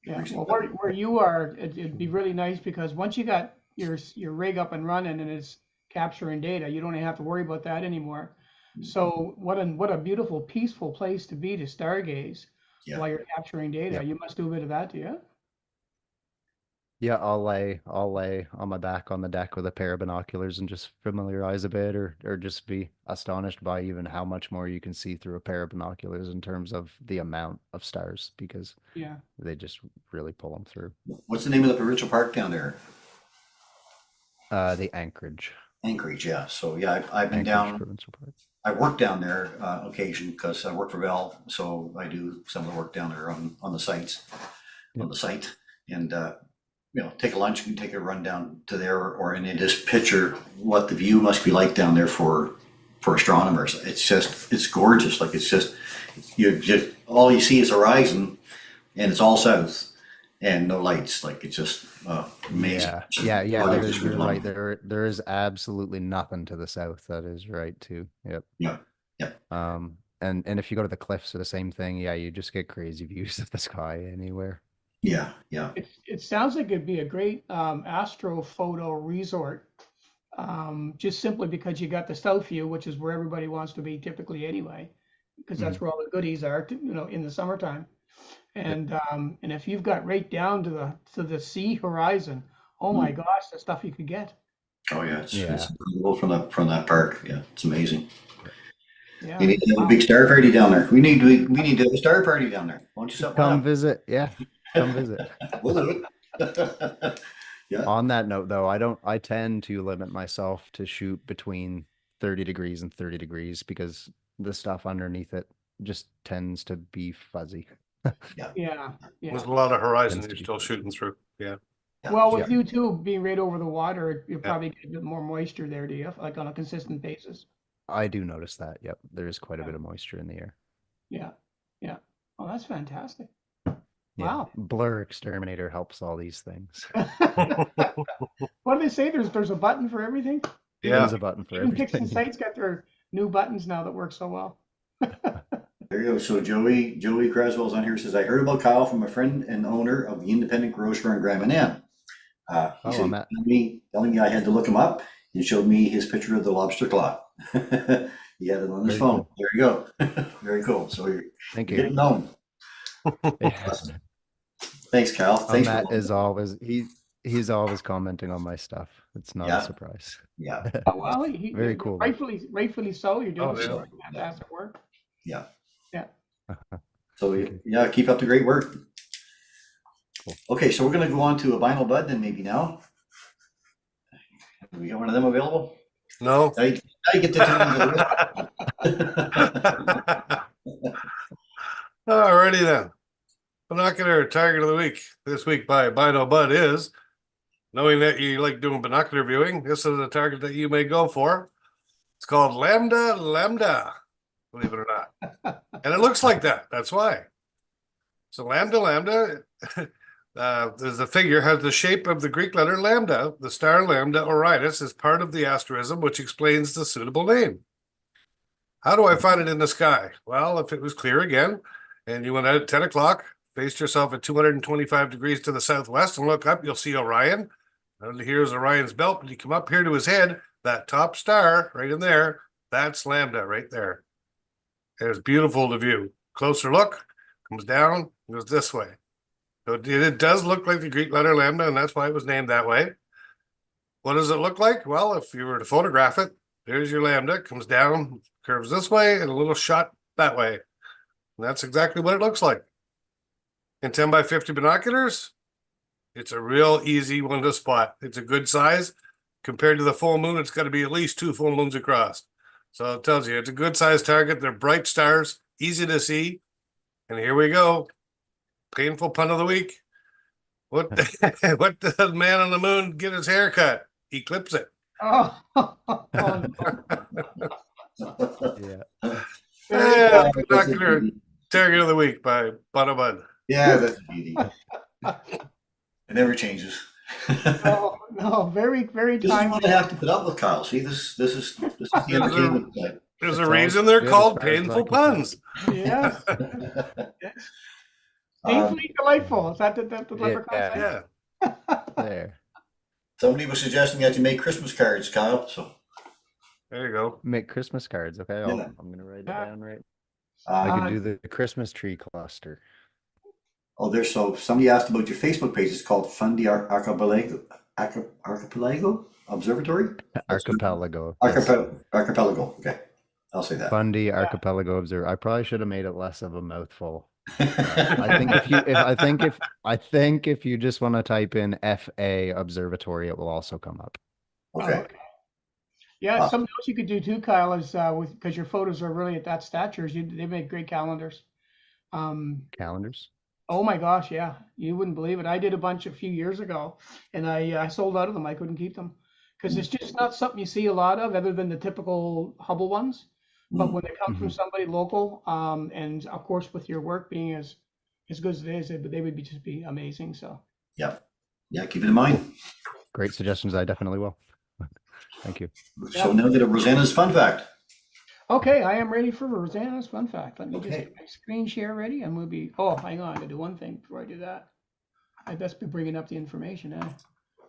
Speaker 3: yeah, well, where you are, it'd be really nice because once you got your rig up and running and it's capturing data, you don't have to worry about that anymore. So what a beautiful, peaceful place to be to stargaze while you're capturing data.
Speaker 4: Yep.
Speaker 3: You must do a bit of that, do you?
Speaker 4: Yeah, I'll lay on my back on the deck with a pair of binoculars and just familiarize a bit or just be astonished by even how much more you can see through a pair of binoculars in terms of the amount of stars because
Speaker 3: Yeah.
Speaker 4: they just really pull them through.
Speaker 2: what's the name of the provincial park down there?
Speaker 4: The Anchorage.
Speaker 2: Anchorage, yeah. So yeah, I've been
Speaker 4: Anchorage
Speaker 2: down.
Speaker 4: Provincial Park.
Speaker 2: I work down there occasion because I work for Bell, so I do some of the work down there on the sites, on the site, and take a lunch and take a run down to there, and then just picture what the view must be like down there for astronomers. It's gorgeous. Like you all you see is horizon, and it's all south and no lights. Like it's just amazing.
Speaker 4: Yeah.
Speaker 2: Gorgeous.
Speaker 4: You're right. There is absolutely nothing to the south. That is right too. Yep.
Speaker 2: Yeah.
Speaker 4: And if you go to the cliffs, are the same thing. Yeah, you just get crazy views of the sky anywhere.
Speaker 2: Yeah.
Speaker 3: It sounds like it'd be a great astrophoto resort, just simply because you got the south view, which is where everybody wants to be typically anyway, because that's where all the goodies are, in the summertime. And if you've got right down to the sea horizon, oh my gosh, the stuff you could get.
Speaker 2: Oh yeah, it's incredible from that park. Yeah, it's amazing.
Speaker 3: Yeah.
Speaker 2: You need to have a big star party down there. We need to have a star party down there. Why don't you set one
Speaker 4: Come
Speaker 2: up?
Speaker 4: visit. Yeah, come visit.
Speaker 2: We'll do it. Yeah.
Speaker 4: On that note, though, I tend to limit myself to shoot between 30 degrees and 30 degrees because the stuff underneath it just tends to be fuzzy.
Speaker 3: Yeah.
Speaker 1: There's a lot of horizon
Speaker 4: Tends to
Speaker 1: you're
Speaker 4: be
Speaker 1: still
Speaker 4: fuzzy.
Speaker 1: shooting through. Yeah.
Speaker 3: Well, with you too being right over the water, you probably get a bit more moisture there, do you? Like on a consistent basis.
Speaker 4: I do notice that. Yep, there is quite a bit of moisture in the air.
Speaker 3: Yeah. Oh, that's fantastic.
Speaker 4: Yeah.
Speaker 3: Wow.
Speaker 4: Blur Exterminator helps all these things.
Speaker 3: What do they say? There's a button for everything.
Speaker 1: Yeah.
Speaker 4: There's a button for
Speaker 3: Even Pix and
Speaker 4: everything.
Speaker 3: Sites got their new buttons now that work so well.
Speaker 2: There you go. So Joey Creswell's on here, says, I heard about Kyle from a friend and owner of the independent grocer in Grand Manan. He said, telling me I had to look him up. and showed me his picture of the lobster claw. He had it on his
Speaker 4: Very
Speaker 2: phone.
Speaker 4: cool.
Speaker 2: There you go. Very cool. So
Speaker 4: Thank
Speaker 2: you're
Speaker 4: you.
Speaker 2: getting known.
Speaker 4: Yeah.
Speaker 2: Thanks, Cal. Thanks for
Speaker 4: Matt is always he's always commenting on my stuff. It's not a
Speaker 2: Yeah.
Speaker 4: surprise.
Speaker 2: Yeah.
Speaker 3: Oh, well,
Speaker 4: Very cool, though.
Speaker 3: rightfully so. You're doing
Speaker 1: Oh, yeah.
Speaker 3: some fantastic work.
Speaker 2: Yeah.
Speaker 3: Yeah.
Speaker 2: So
Speaker 4: Thank you.
Speaker 2: yeah, keep up the great work.
Speaker 4: Cool.
Speaker 2: Okay, so we're gonna go on to a vinyl bud then maybe now. We got one of them available?
Speaker 1: No.
Speaker 2: Now you get to turn into the
Speaker 1: Alrighty then. Binocular target of the week this week by Bino Bud is, knowing that you like doing binocular viewing, this is a target that you may go for. It's called Lambda Lambda, believe it or not. And it looks like that. That's why. So Lambda Lambda, there's a figure, has the shape of the Greek letter lambda. The star Lambda Orionis is part of the asterism, which explains the suitable name. How do I find it in the sky? Well, if it was clear again, and you went out at 10 o'clock, faced yourself at 225 degrees to the southwest and look up, you'll see Orion. And here's Orion's belt. When you come up here to his head, that top star right in there, that's Lambda right there. It's beautiful to view. Closer look, comes down, goes this way. So it does look like the Greek letter lambda, and that's why it was named that way. What does it look like? Well, if you were to photograph it, there's your lambda, comes down, curves this way, and a little shot that way. And that's exactly what it looks like. In 10 by 50 binoculars, it's a real easy one to spot. It's a good size. Compared to the full moon, it's got to be at least 2 full moons across. So it tells you it's a good size target. They're bright stars, easy to see. And here we go. Painful pun of the week. What what does the man on the moon get his hair cut? He clips it.
Speaker 3: Oh,
Speaker 4: Yeah.
Speaker 1: Binocular target of the week by Bun Bun.
Speaker 2: Yeah, that's a beauty. It never changes.
Speaker 3: no, very, very
Speaker 2: This is what
Speaker 3: timely.
Speaker 2: I have to put up with, Kyle. See, this is the entertainment side.
Speaker 1: There's a
Speaker 4: It's all
Speaker 1: reason they're
Speaker 4: good as
Speaker 1: called
Speaker 4: far as I
Speaker 1: painful
Speaker 4: can tell.
Speaker 1: puns.
Speaker 3: Yes. Painfully delightful. Is that the leprechaun say?
Speaker 1: Yeah.
Speaker 4: There.
Speaker 2: Somebody was suggesting that you make Christmas cards, Kyle. So
Speaker 1: There you go.
Speaker 4: Make Christmas cards. Okay,
Speaker 2: Yeah.
Speaker 4: I'm gonna write it
Speaker 3: Yeah.
Speaker 4: down right. I
Speaker 2: uh,
Speaker 4: could do the Christmas tree cluster.
Speaker 2: there's so somebody asked about your Facebook page. It's called Fundy Archipelago Observatory.
Speaker 4: Archipelago. Yes.
Speaker 2: Archipelago. Okay, I'll say that.
Speaker 4: Fundy Archipelago Observer. I probably should have made it less of a mouthful. I think if you just want to type in FA Observatory, it will also come up.
Speaker 2: Okay.
Speaker 3: Yeah,
Speaker 2: Awesome.
Speaker 3: something else you could do too, Kyle, is because your photos are really at that stature, they make great calendars.
Speaker 4: Calendars.
Speaker 3: Oh my gosh, yeah, you wouldn't believe it. I did a bunch a few years ago, and I sold out of them. I couldn't keep them because it's just not something you see a lot of, other than the typical Hubble ones. But when they come from somebody local, and of course with your work being as good as it is, they would just be amazing. So
Speaker 2: Yeah, keep it in mind.
Speaker 4: Great suggestions. I definitely will. Thank you.
Speaker 2: So now get a Rosanna's fun fact.
Speaker 3: okay, I am ready for Rosanna's fun fact. Let me just
Speaker 2: Okay.
Speaker 3: get my screen share ready, and we'll be. Oh, hang on, I gotta do one thing before I do that. I best be bringing up the information,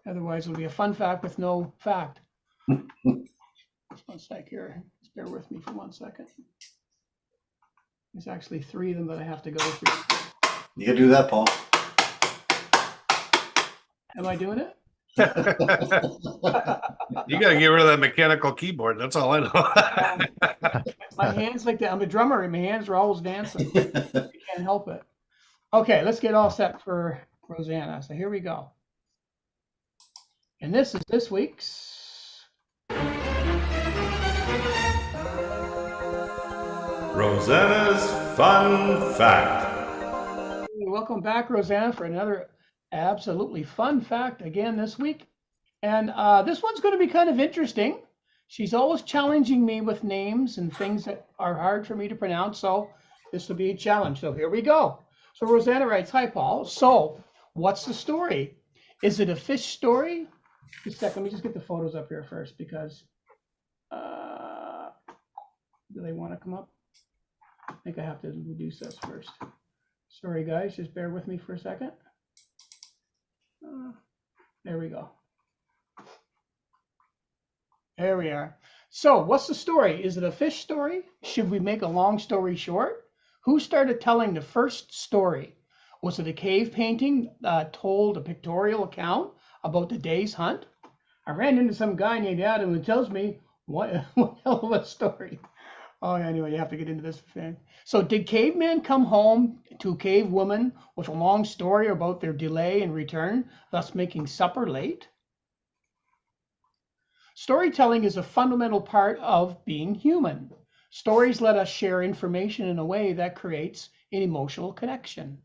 Speaker 3: otherwise it'll be a fun fact with no fact. Just one sec here. Just bear with me for 1 second. There's actually 3 of them that I have to go through.
Speaker 2: You can do that, Paul.
Speaker 3: Am I doing it?
Speaker 1: You got to get rid of that mechanical keyboard. That's all I know.
Speaker 3: My hands like that. I'm a drummer, and my hands are always dancing. You can't help it. Okay, let's get all set for Rosanna. So here we go. And this is this week's.
Speaker 5: Rosanna's Fun Fact.
Speaker 3: Welcome back, Rosanna, for another absolutely fun fact again this week. And this one's going to be kind of interesting. She's always challenging me with names and things that are hard for me to pronounce. So this will be a challenge. So here we go. So Rosanna writes, "Hi, Paul. So what's the story? Is it a fish story?" Just a second. Let me just get the photos up here first because do they want to come up? I think I have to reduce this first. Sorry, guys. Just bear with me for a second. There we go. There we are. So what's the story? Is it a fish story? Should we make a long story short? Who started telling the first story? Was it a cave painting told a pictorial account about the day's hunt? I ran into some guy named Adam who tells me what hell of a story. Oh, anyway, you have to get into this thing. So did cavemen come home to cave women with a long story about their delay in return, thus making supper late? Storytelling is a fundamental part of being human. Stories let us share information in a way that creates an emotional connection.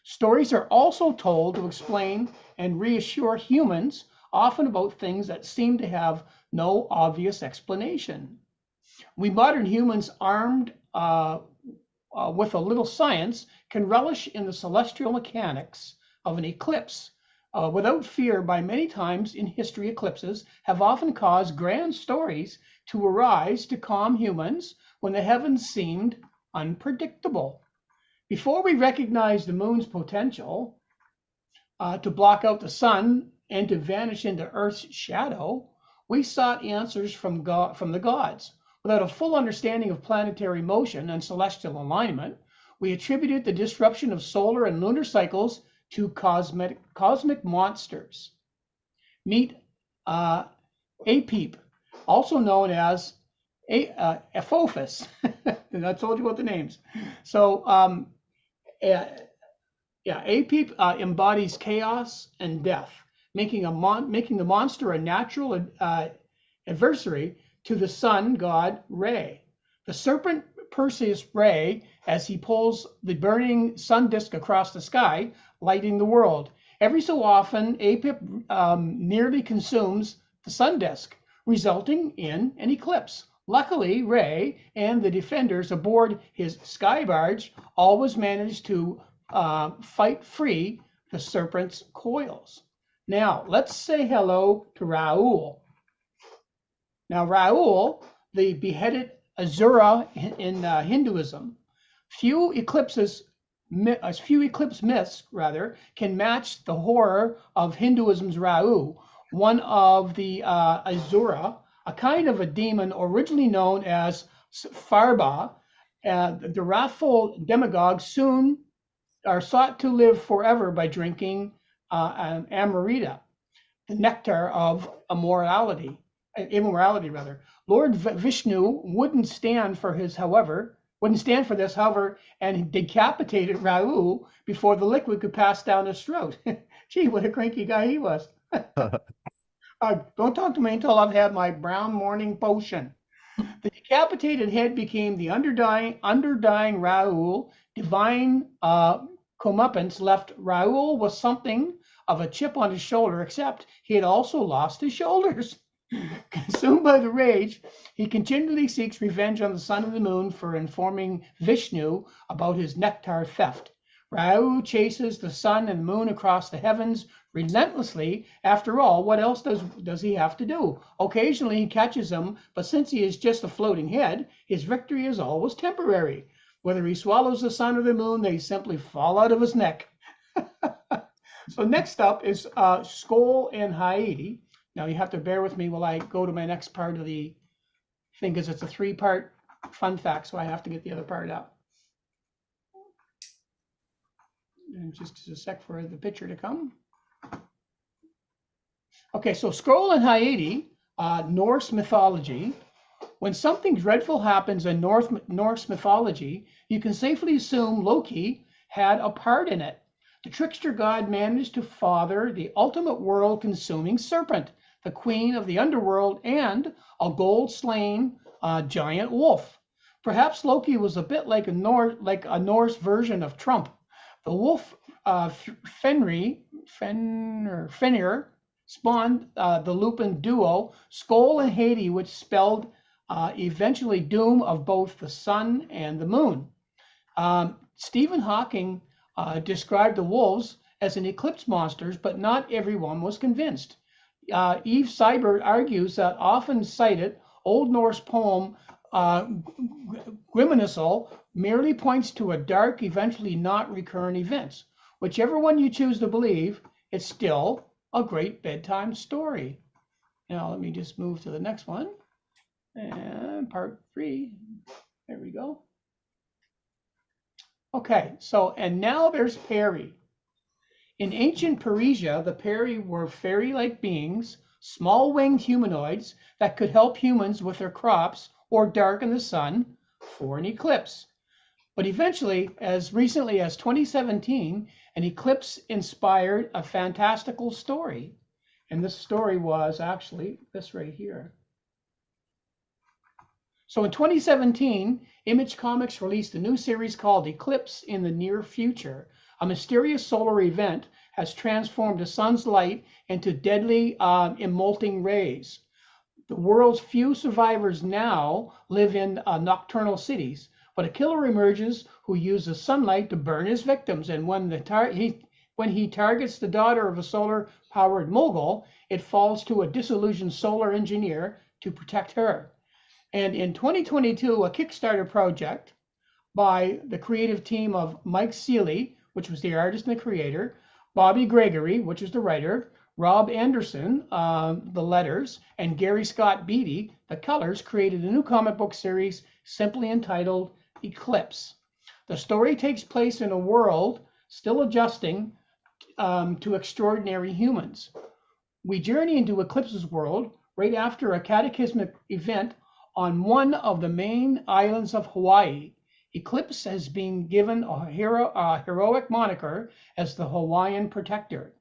Speaker 3: Stories are also told to explain and reassure humans, often about things that seem to have no obvious explanation. We modern humans, armed with a little science, can relish in the celestial mechanics of an eclipse without fear. By many times in history, eclipses have often caused grand stories to arise to calm humans when the heavens seemed unpredictable. Before we recognized the moon's potential to block out the sun and to vanish into Earth's shadow, we sought answers from the gods. Without a full understanding of planetary motion and celestial alignment, we attributed the disruption of solar and lunar cycles to cosmic monsters. Meet Apeep, also known as Apophis. I told you about the names. So Apeep embodies chaos and death, making the monster a natural adversary to the sun god Re. The serpent Perseus Re, as he pulls the burning sun disk across the sky, lighting the world. Every so often, Apeep nearly consumes the sun disk, resulting in an eclipse. Luckily, Re and the defenders aboard his sky barge always manage to fight free the serpent's coils. Now, let's say hello to Raoul. Now, Raoul, the beheaded Asura in Hinduism, few eclipse myths can match the horror of Hinduism's Raoul, one of the Asura, a kind of a demon originally known as Farba. The wrathful demagogues soon are sought to live forever by drinking Amrita, the nectar of immorality. Lord Vishnu wouldn't stand for this, however, and decapitated Raoul before the liquid could pass down his throat. Gee, what a cranky guy he was. Don't talk to me until I've had my brown morning potion. The decapitated head became the underdying Raoul. Divine comeuppance left Raoul with something of a chip on his shoulder, except he had also lost his shoulders. Consumed by the rage, he continually seeks revenge on the sun and the moon for informing Vishnu about his nectar theft. Raoul chases the sun and moon across the heavens relentlessly. After all, what else does he have to do? Occasionally he catches them, but since he is just a floating head, his victory is always temporary. Whether he swallows the sun or the moon, they simply fall out of his neck. So next up is Skoll and Haiti. Now you have to bear with me while I go to my next part of the thing, because it's a 3-part fun fact, so I have to get the other part up. And just a sec for the picture to come. Okay, so Skoll and Haiti, Norse mythology. When something dreadful happens in Norse mythology, you can safely assume Loki had a part in it. The trickster god managed to father the ultimate world-consuming serpent, the queen of the underworld, and a gold-slain giant wolf. Perhaps Loki was a bit like a Norse version of Trump. The wolf Fenrir spawned the Lupin duo, Skoll and Haiti, which spelled eventually doom of both the sun and the moon. Stephen Hawking described the wolves as an eclipse monsters, but not everyone was convinced. Eve Seibert argues that often cited Old Norse poem Grimnisol merely points to a dark, eventually not recurrent events. Whichever one you choose to believe, it's still a great bedtime story. Now let me just move to the next one. And part 3. There we go. Okay, so, and now there's Peri. In ancient Persia, the Peri were fairy-like beings, small-winged humanoids that could help humans with their crops or darken the sun for an eclipse. But eventually, as recently as 2017, an eclipse inspired a fantastical story. And this story was actually this right here. So in 2017, Image Comics released a new series called Eclipse in the Near Future. A mysterious solar event has transformed the sun's light into deadly emulting rays. The world's few survivors now live in nocturnal cities, but a killer emerges who uses sunlight to burn his victims. And when he targets the daughter of a solar-powered mogul, it falls to a disillusioned solar engineer to protect her. And in 2022, a Kickstarter project by the creative team of Mike Seeley, which was the artist and the creator, Bobby Gregory, which is the writer, Rob Anderson, the letters, and Gary Scott Beatty, the colors, created a new comic book series simply entitled Eclipse. The story takes place in a world still adjusting to extraordinary humans. We journey into Eclipse's world right after a cataclysmic event on one of the main islands of Hawaii. Eclipse has been given a heroic moniker as the Hawaiian Protector.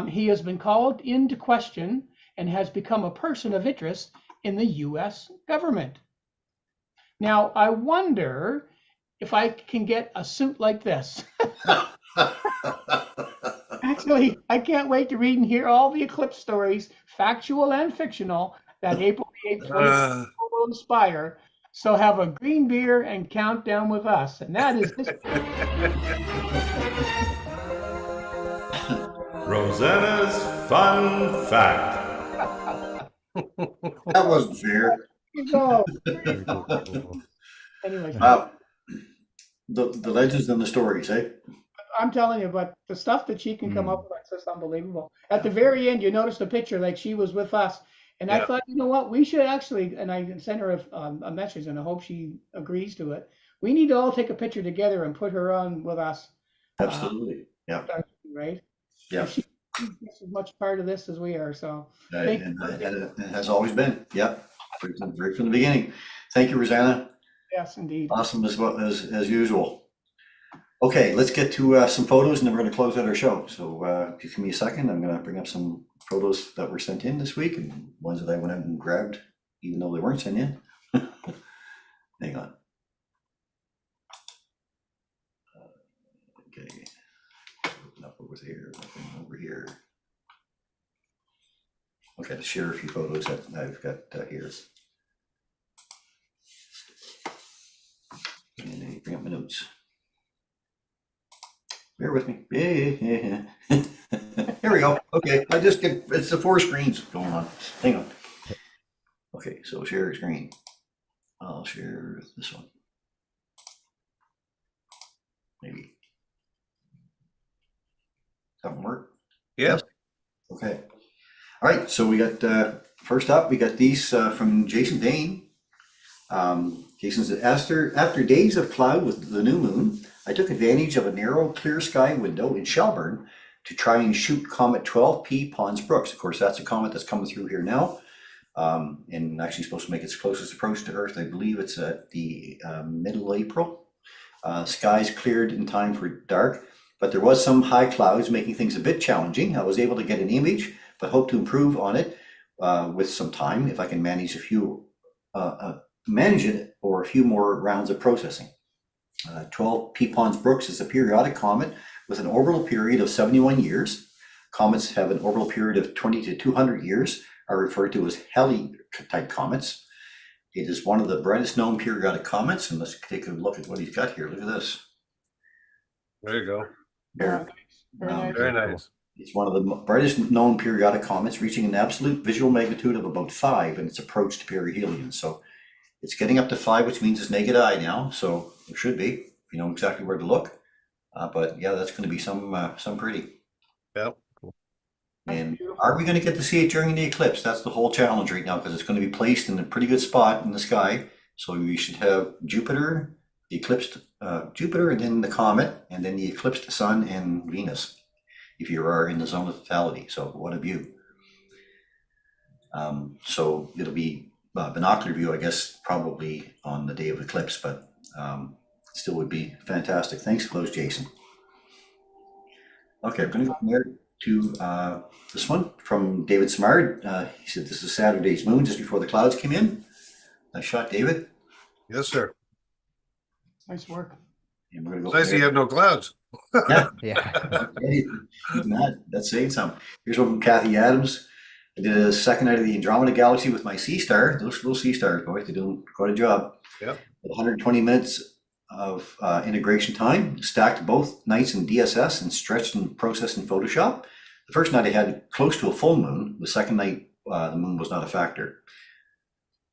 Speaker 3: He has been called into question and has become a person of interest in the U.S. government. Now, I wonder if I can get a suit like this. Actually, I can't wait to read and hear all the eclipse stories, factual and fictional, that April 8th, 2024 will inspire. So have a green beer and count down with us. And that is this.
Speaker 5: Rosanna's Fun Fact.
Speaker 2: That wasn't fair.
Speaker 3: Here you go.
Speaker 4: Very cool.
Speaker 3: Anyways,
Speaker 2: The legends and the stories, eh?
Speaker 3: I'm telling you, but the stuff that she can come up with, it's just unbelievable. At the very end, you notice the picture like she was with us. And I thought, you know what, we should actually, and I sent her a message and I hope she agrees to it. We need to all take a picture together and put her on with us.
Speaker 2: Absolutely. Yeah.
Speaker 3: Right?
Speaker 2: Yeah.
Speaker 3: She's just as much part of this as we are. So
Speaker 2: And it has always been. Yep. Right from the beginning. Thank you, Rosanna.
Speaker 3: yes, indeed.
Speaker 2: Awesome as usual. Okay, let's get to some photos and then we're going to close out our show. So give me a second. I'm going to bring up some photos that were sent in this week and ones that I went out and grabbed, even though they weren't sent in. Hang on. Okay. Open up over here. Open over here. Okay, let's share a few photos that I've got here. And I bring up my notes. Bear with me. Yeah. Here we go. Okay, it's the 4 screens going on. Hang on. Okay, so share screen. I'll share this one. Maybe. That one work?
Speaker 1: Yes.
Speaker 2: Okay. All right, so we got, first up, we got these from Jason Dane. Jason said, after days of cloud with the new moon, I took advantage of a narrow, clear sky window in Shelburne to try and shoot comet 12P Pons Brooks. Of course, that's a comet that's coming through here now, and actually supposed to make its closest approach to Earth. I believe it's at the middle of April. Skies cleared in time for dark, but there was some high clouds making things a bit challenging. I was able to get an image, but hope to improve on it with some time if I can manage it or a few more rounds of processing. 12P Pons Brooks is a periodic comet with an orbital period of 71 years. Comets have an orbital period of 20 to 200 years, are referred to as Halley-type comets. It is one of the brightest known periodic comets, and let's take a look at what he's got here. Look at this.
Speaker 1: There you go.
Speaker 2: There.
Speaker 3: Very nice.
Speaker 1: Very nice.
Speaker 2: It's one of the brightest known periodic comets, reaching an absolute visual magnitude of about 5 in its approach to perihelion. So it's getting up to 5, which means it's naked eye now. So it should be, if you know exactly where to look. But yeah, that's going to be some pretty.
Speaker 1: Yep.
Speaker 2: And
Speaker 3: beautiful.
Speaker 2: are we going to get to see it during the eclipse? That's the whole challenge right now because it's going to be placed in a pretty good spot in the sky. So we should have Jupiter, the eclipsed Jupiter, and then the comet, and then the eclipsed sun and Venus, if you are in the zone of totality. So what a view. So it'll be binocular view, I guess, probably on the day of eclipse, but still would be fantastic. Thanks for those, Jason. Okay, I'm going to go from there to this one from David Smart. He said this is Saturday's moon just before the clouds came in. Nice shot, David.
Speaker 1: Yes, sir.
Speaker 3: Nice work.
Speaker 2: And we're going to
Speaker 1: It's
Speaker 2: go
Speaker 1: nice
Speaker 2: from
Speaker 1: you
Speaker 2: there.
Speaker 1: have no clouds.
Speaker 2: Yeah,
Speaker 4: Yeah.
Speaker 2: even that's saying something. Here's one from Kathy Adams. I did a second night of the Andromeda Galaxy with my Sea Star. Those little Sea Stars, boy, they're doing quite a job.
Speaker 1: Yep.
Speaker 2: 120 minutes of integration time, stacked both nights in DSS and stretched and processed in Photoshop. The first night I had close to a full moon. The second night, the moon was not a factor.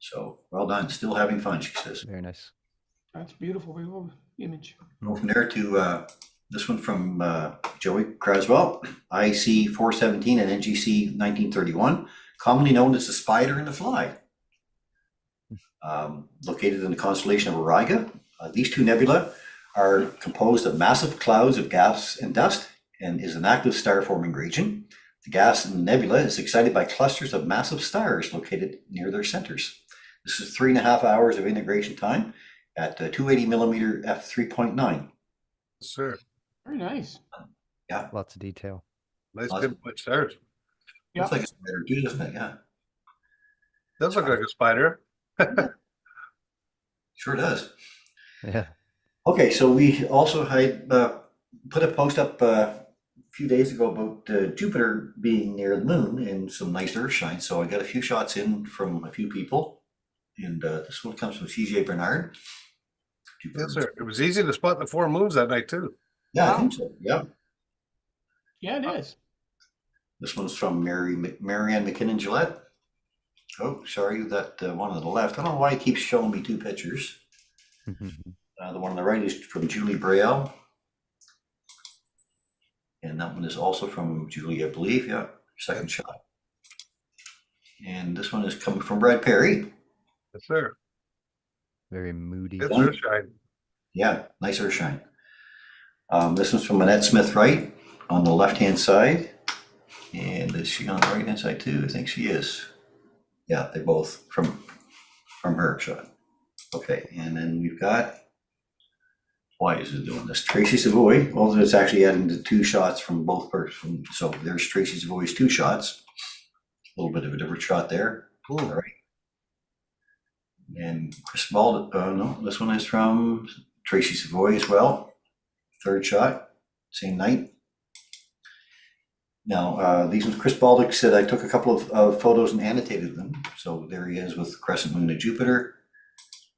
Speaker 2: So well done. Still having fun, she says.
Speaker 4: Very nice.
Speaker 3: That's beautiful. Beautiful image.
Speaker 2: Go from there to this one from Joey Craswell, IC 417 and NGC 1931, commonly known as the Spider and the Fly. Located in the constellation of Auriga. These two nebula are composed of massive clouds of gas and dust and is an active star-forming region. The gas in the nebula is excited by clusters of massive stars located near their centers. This is 3.5 hours of integration time at 280 millimeter f3.9.
Speaker 1: Yes, sir.
Speaker 3: Very nice.
Speaker 4: Lots of detail.
Speaker 1: Nice
Speaker 2: Awesome.
Speaker 1: pinpoint stars.
Speaker 3: Yeah.
Speaker 2: Looks like a spider too, doesn't it? Yeah,
Speaker 1: Does look like a spider.
Speaker 2: sure does.
Speaker 4: Yeah.
Speaker 2: Okay, so we also had put a post up a few days ago about Jupiter being near the moon and some nice Earthshine. So I got a few shots in from a few people, and this one comes from CJ Bernard.
Speaker 1: Yes, sir. It was easy to spot the 4 moons that night too.
Speaker 2: Yeah, I think so. Yeah,
Speaker 3: Yeah, it is.
Speaker 2: this one's from Marianne McKinnon Gillette. Oh, sorry, that one on the left. I don't know why it keeps showing me 2 pictures. The one on the right is from Julie Braille. And that one is also from Julie, I believe. Yeah, second shot. And this one is coming from Brad Perry.
Speaker 1: Yes, sir.
Speaker 4: Very moody.
Speaker 1: It's Earthshine.
Speaker 2: Yeah, nice Earthshine. This one's from Annette Smith Wright on the left-hand side. And is she on the right-hand side too? I think she is. Yeah, they're both from her shot. Okay, and then we've got, why is it doing this? Tracy Savoy. Well, it's actually adding the 2 shots from both persons. So there's Tracy Savoy's 2 shots. A little bit of a different shot there.
Speaker 1: Ooh.
Speaker 2: All right. And Chris Bald, no, this one is from Tracy Savoy as well. 3rd shot, same night. Now, these ones, Chris Baldick said I took a couple of photos and annotated them. So there he is with the crescent moon of Jupiter.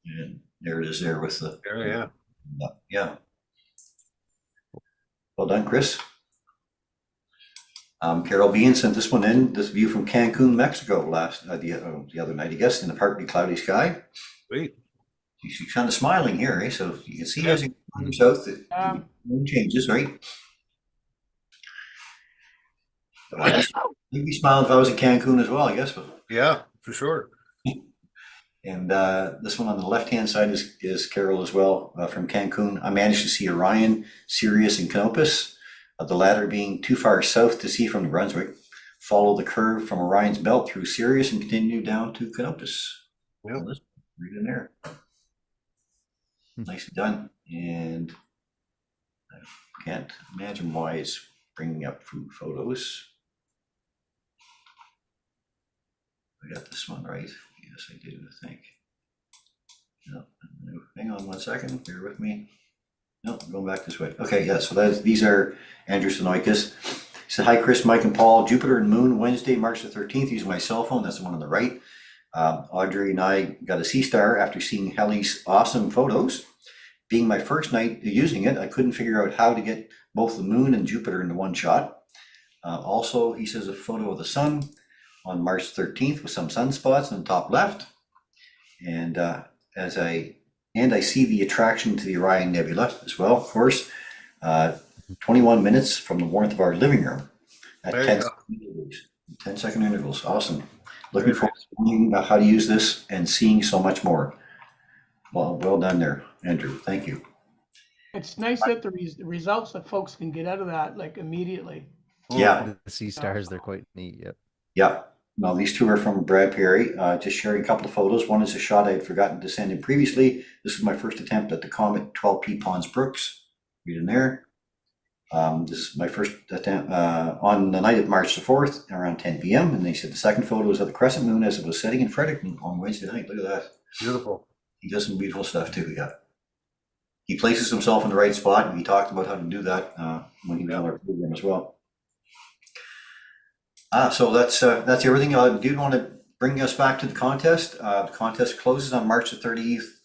Speaker 2: And there it is there with the,
Speaker 1: Yeah.
Speaker 2: yeah. Well done, Chris. Carol Bean sent this one in, this view from Cancun, Mexico the other night, I guess, in a partly cloudy sky.
Speaker 1: Sweet.
Speaker 2: She's kind of smiling here, eh? So you can see as you go south, the moon changes, right? I'd be smiling if I was in Cancun as well, I guess. But
Speaker 1: Yeah, for sure.
Speaker 2: and this one on the left-hand side is Carol as well from Cancun. I managed to see Orion, Sirius, and Canopus. The latter being too far south to see from New Brunswick. Follow the curve from Orion's belt through Sirius and continue down to Canopus.
Speaker 1: Yep.
Speaker 2: Right in there. Nicely done. And I can't imagine why it's bringing up food photos. I got this one right. Yes, I did, I think. No, hang on 1 second. Bear with me. No, I'm going back this way. Okay, yeah, so these are Andrew Sonoikis. He said, hi, Chris, Mike, and Paul. Jupiter and Moon, Wednesday, March the 13th, using my cell phone. That's the one on the right. Audrey and I got a Sea Star after seeing Helly's awesome photos. Being my first night using it, I couldn't figure out how to get both the moon and Jupiter into one shot. Also, he says a photo of the sun on March 13th with some sunspots in the top left. And I see the attraction to the Orion Nebula as well, of course. 21 minutes from the warmth of our living room at
Speaker 1: There you
Speaker 2: 10,
Speaker 1: go.
Speaker 2: 10-second intervals, awesome. Looking forward to learning how to use this and seeing so much more. Well done there, Andrew, thank you.
Speaker 3: It's nice that the results that folks can get out of that, like immediately.
Speaker 2: Yeah,
Speaker 4: The sea stars, they're quite neat. Yep.
Speaker 2: yeah. No, these two are from Brad Perry, just sharing a couple of photos. One is a shot I had forgotten to send in previously. This is my first attempt at the Comet 12P Pons Brooks, read in there. This is my first attempt on the night of March the 4th around 10 p.m. And they said the second photo is of the crescent moon as it was setting in Fredericton on Wednesday night. Look at that.
Speaker 1: Beautiful.
Speaker 2: He does some beautiful stuff too, yeah. He places himself in the right spot, and he talked about how to do that when he was on our program as well. So that's everything. I do want to bring us back to the contest. The contest closes on March the 30th,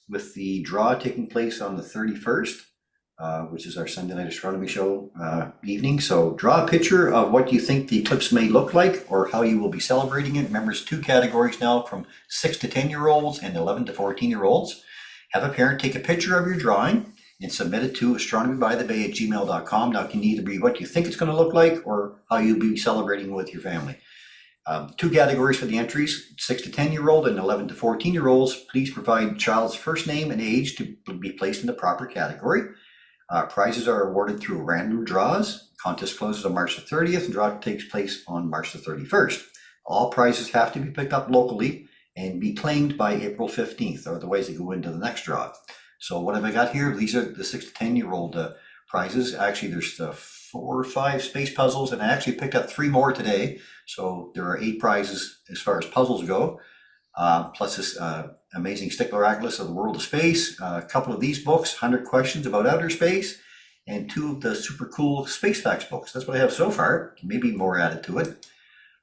Speaker 2: with the draw taking place on the 31st, which is our Sunday night astronomy show evening. So draw a picture of what you think the eclipse may look like or how you will be celebrating it. Remember, it's 2 categories now, from 6 to 10-year-olds and 11 to 14-year-olds. Have a parent take a picture of your drawing and submit it to astronomybythebay@gmail.com. Now, it can either be what you think it's going to look like or how you'll be celebrating with your family. 2 categories for the entries, 6 to 10-year-old and 11 to 14-year-olds. Please provide child's first name and age to be placed in the proper category. Prizes are awarded through random draws. Contest closes on March the 30th and draw takes place on March the 31st. All prizes have to be picked up locally and be claimed by April 15th, or otherwise they go into the next draw. So what have I got here? These are the 6 to 10-year-old prizes. Actually, there's 4 or 5 space puzzles, and I actually picked up 3 more today. So there are 8 prizes as far as puzzles go, plus this amazing Stickler Atlas of the World of Space, a couple of these books, 100 Questions About Outer Space, and 2 of the super cool Space Facts books. That's what I have so far, maybe more added to it.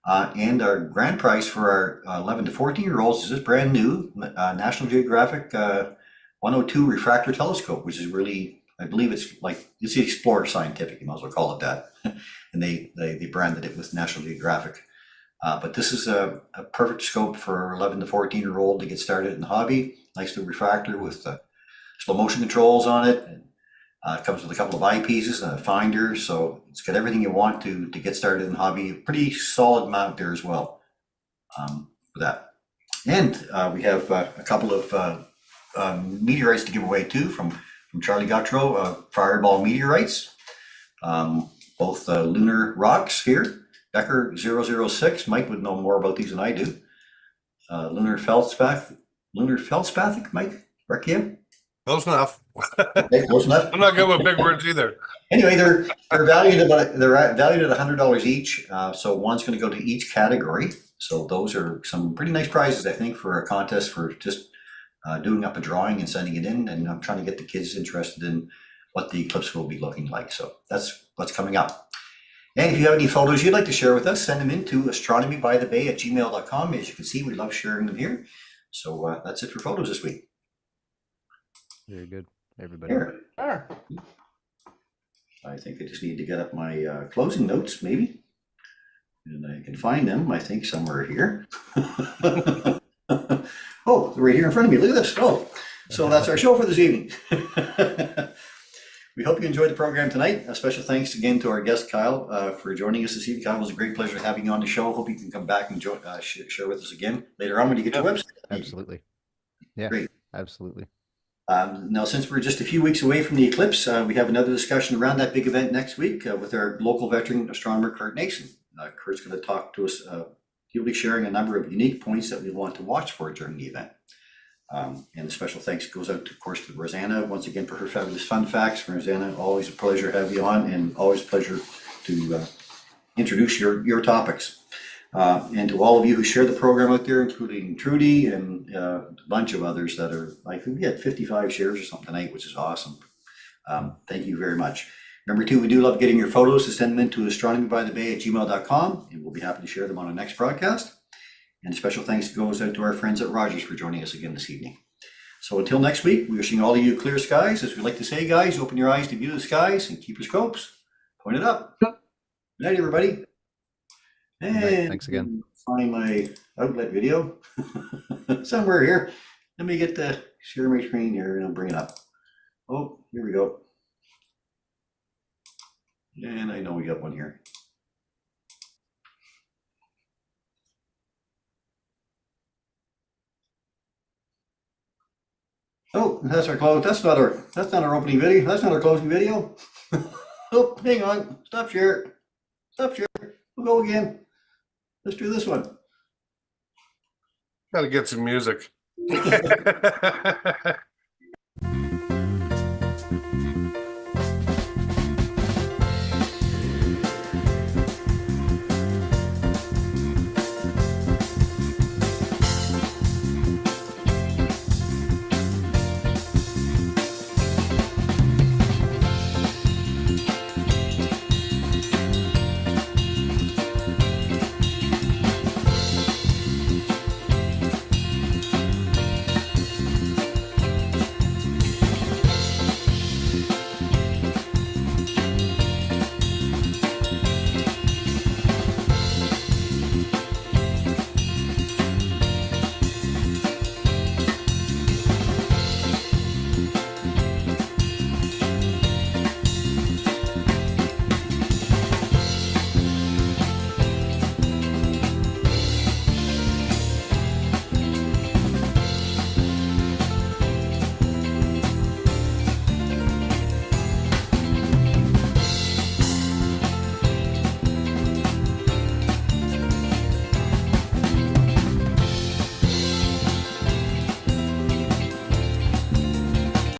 Speaker 2: And our grand prize for our 11 to 14-year-olds is this brand new National Geographic 102 refractor telescope, which is really, I believe it's the Explorer Scientific, you might as well call it that. And they branded it with National Geographic. But this is a perfect scope for 11 to 14-year-old to get started in the hobby. Nice little refractor with slow motion controls on it. And, it comes with a couple of eyepieces and a finder, so it's got everything you want to get started in the hobby. Pretty solid mount there as well for that. And we have a couple of meteorites to give away too from Charlie Gautreau, Fireball meteorites, both lunar rocks here. Becker 006, Mike would know more about these than I do. Lunar feldspathic, Mike, Requiem?
Speaker 1: Close enough.
Speaker 2: Okay, close enough.
Speaker 1: I'm not good with big words either.
Speaker 2: Anyway, they're valued at $100 each. So one's going to go to each category. So those are some pretty nice prizes, I think, for a contest for just doing up a drawing and sending it in. And I'm trying to get the kids interested in what the eclipse will be looking like. So that's what's coming up. And if you have any photos you'd like to share with us, send them in to astronomybythebay@gmail.com. As you can see, we love sharing them here. So that's it for photos this week.
Speaker 4: Very good, everybody.
Speaker 2: Here.
Speaker 3: Sure.
Speaker 2: I think I just need to get up my closing notes, maybe. And I can find them, I think, somewhere here. Oh, they're right here in front of me. Look at this. Oh, so that's our show for this evening. We hope you enjoyed the program tonight. A special thanks again to our guest, Kyle, for joining us this evening. Kyle, it was a great pleasure having you on the show. Hope you can come back and share with us again later on when you get your website.
Speaker 4: Absolutely. Yeah,
Speaker 2: Great.
Speaker 4: absolutely.
Speaker 2: Now, since we're just a few weeks away from the eclipse, we have another discussion around that big event next week with our local veteran astronomer, Kurt Nason. Kurt's going to talk to us. He'll be sharing a number of unique points that we want to watch for during the event. And a special thanks goes out, of course, to Rosanna once again for her fabulous fun facts. Rosanna, always a pleasure to have you on, and always a pleasure to introduce your topics. And to all of you who share the program out there, including Trudy and a bunch of others that are, I think we had 55 shares or something tonight, which is awesome. Thank you very much. Remember too, we do love getting your photos, to send them in to astronomybythebay@gmail.com, and we'll be happy to share them on our next broadcast. And a special thanks goes out to our friends at Rogers for joining us again this evening. So until next week, we're wishing all of you clear skies. As we like to say, guys, open your eyes to view the skies and keep your scopes pointed up. Good night, everybody. And
Speaker 4: Thanks again.
Speaker 2: Find my outlet video somewhere here. Let me get the share my screen here and I'll bring it up. Oh, here we go. And I know we got one here. Oh, that's our close. That's not our opening video. That's not our closing video. Oh, hang on. Stop share. Stop share. We'll go again. Let's do this one.
Speaker 1: Gotta get some music.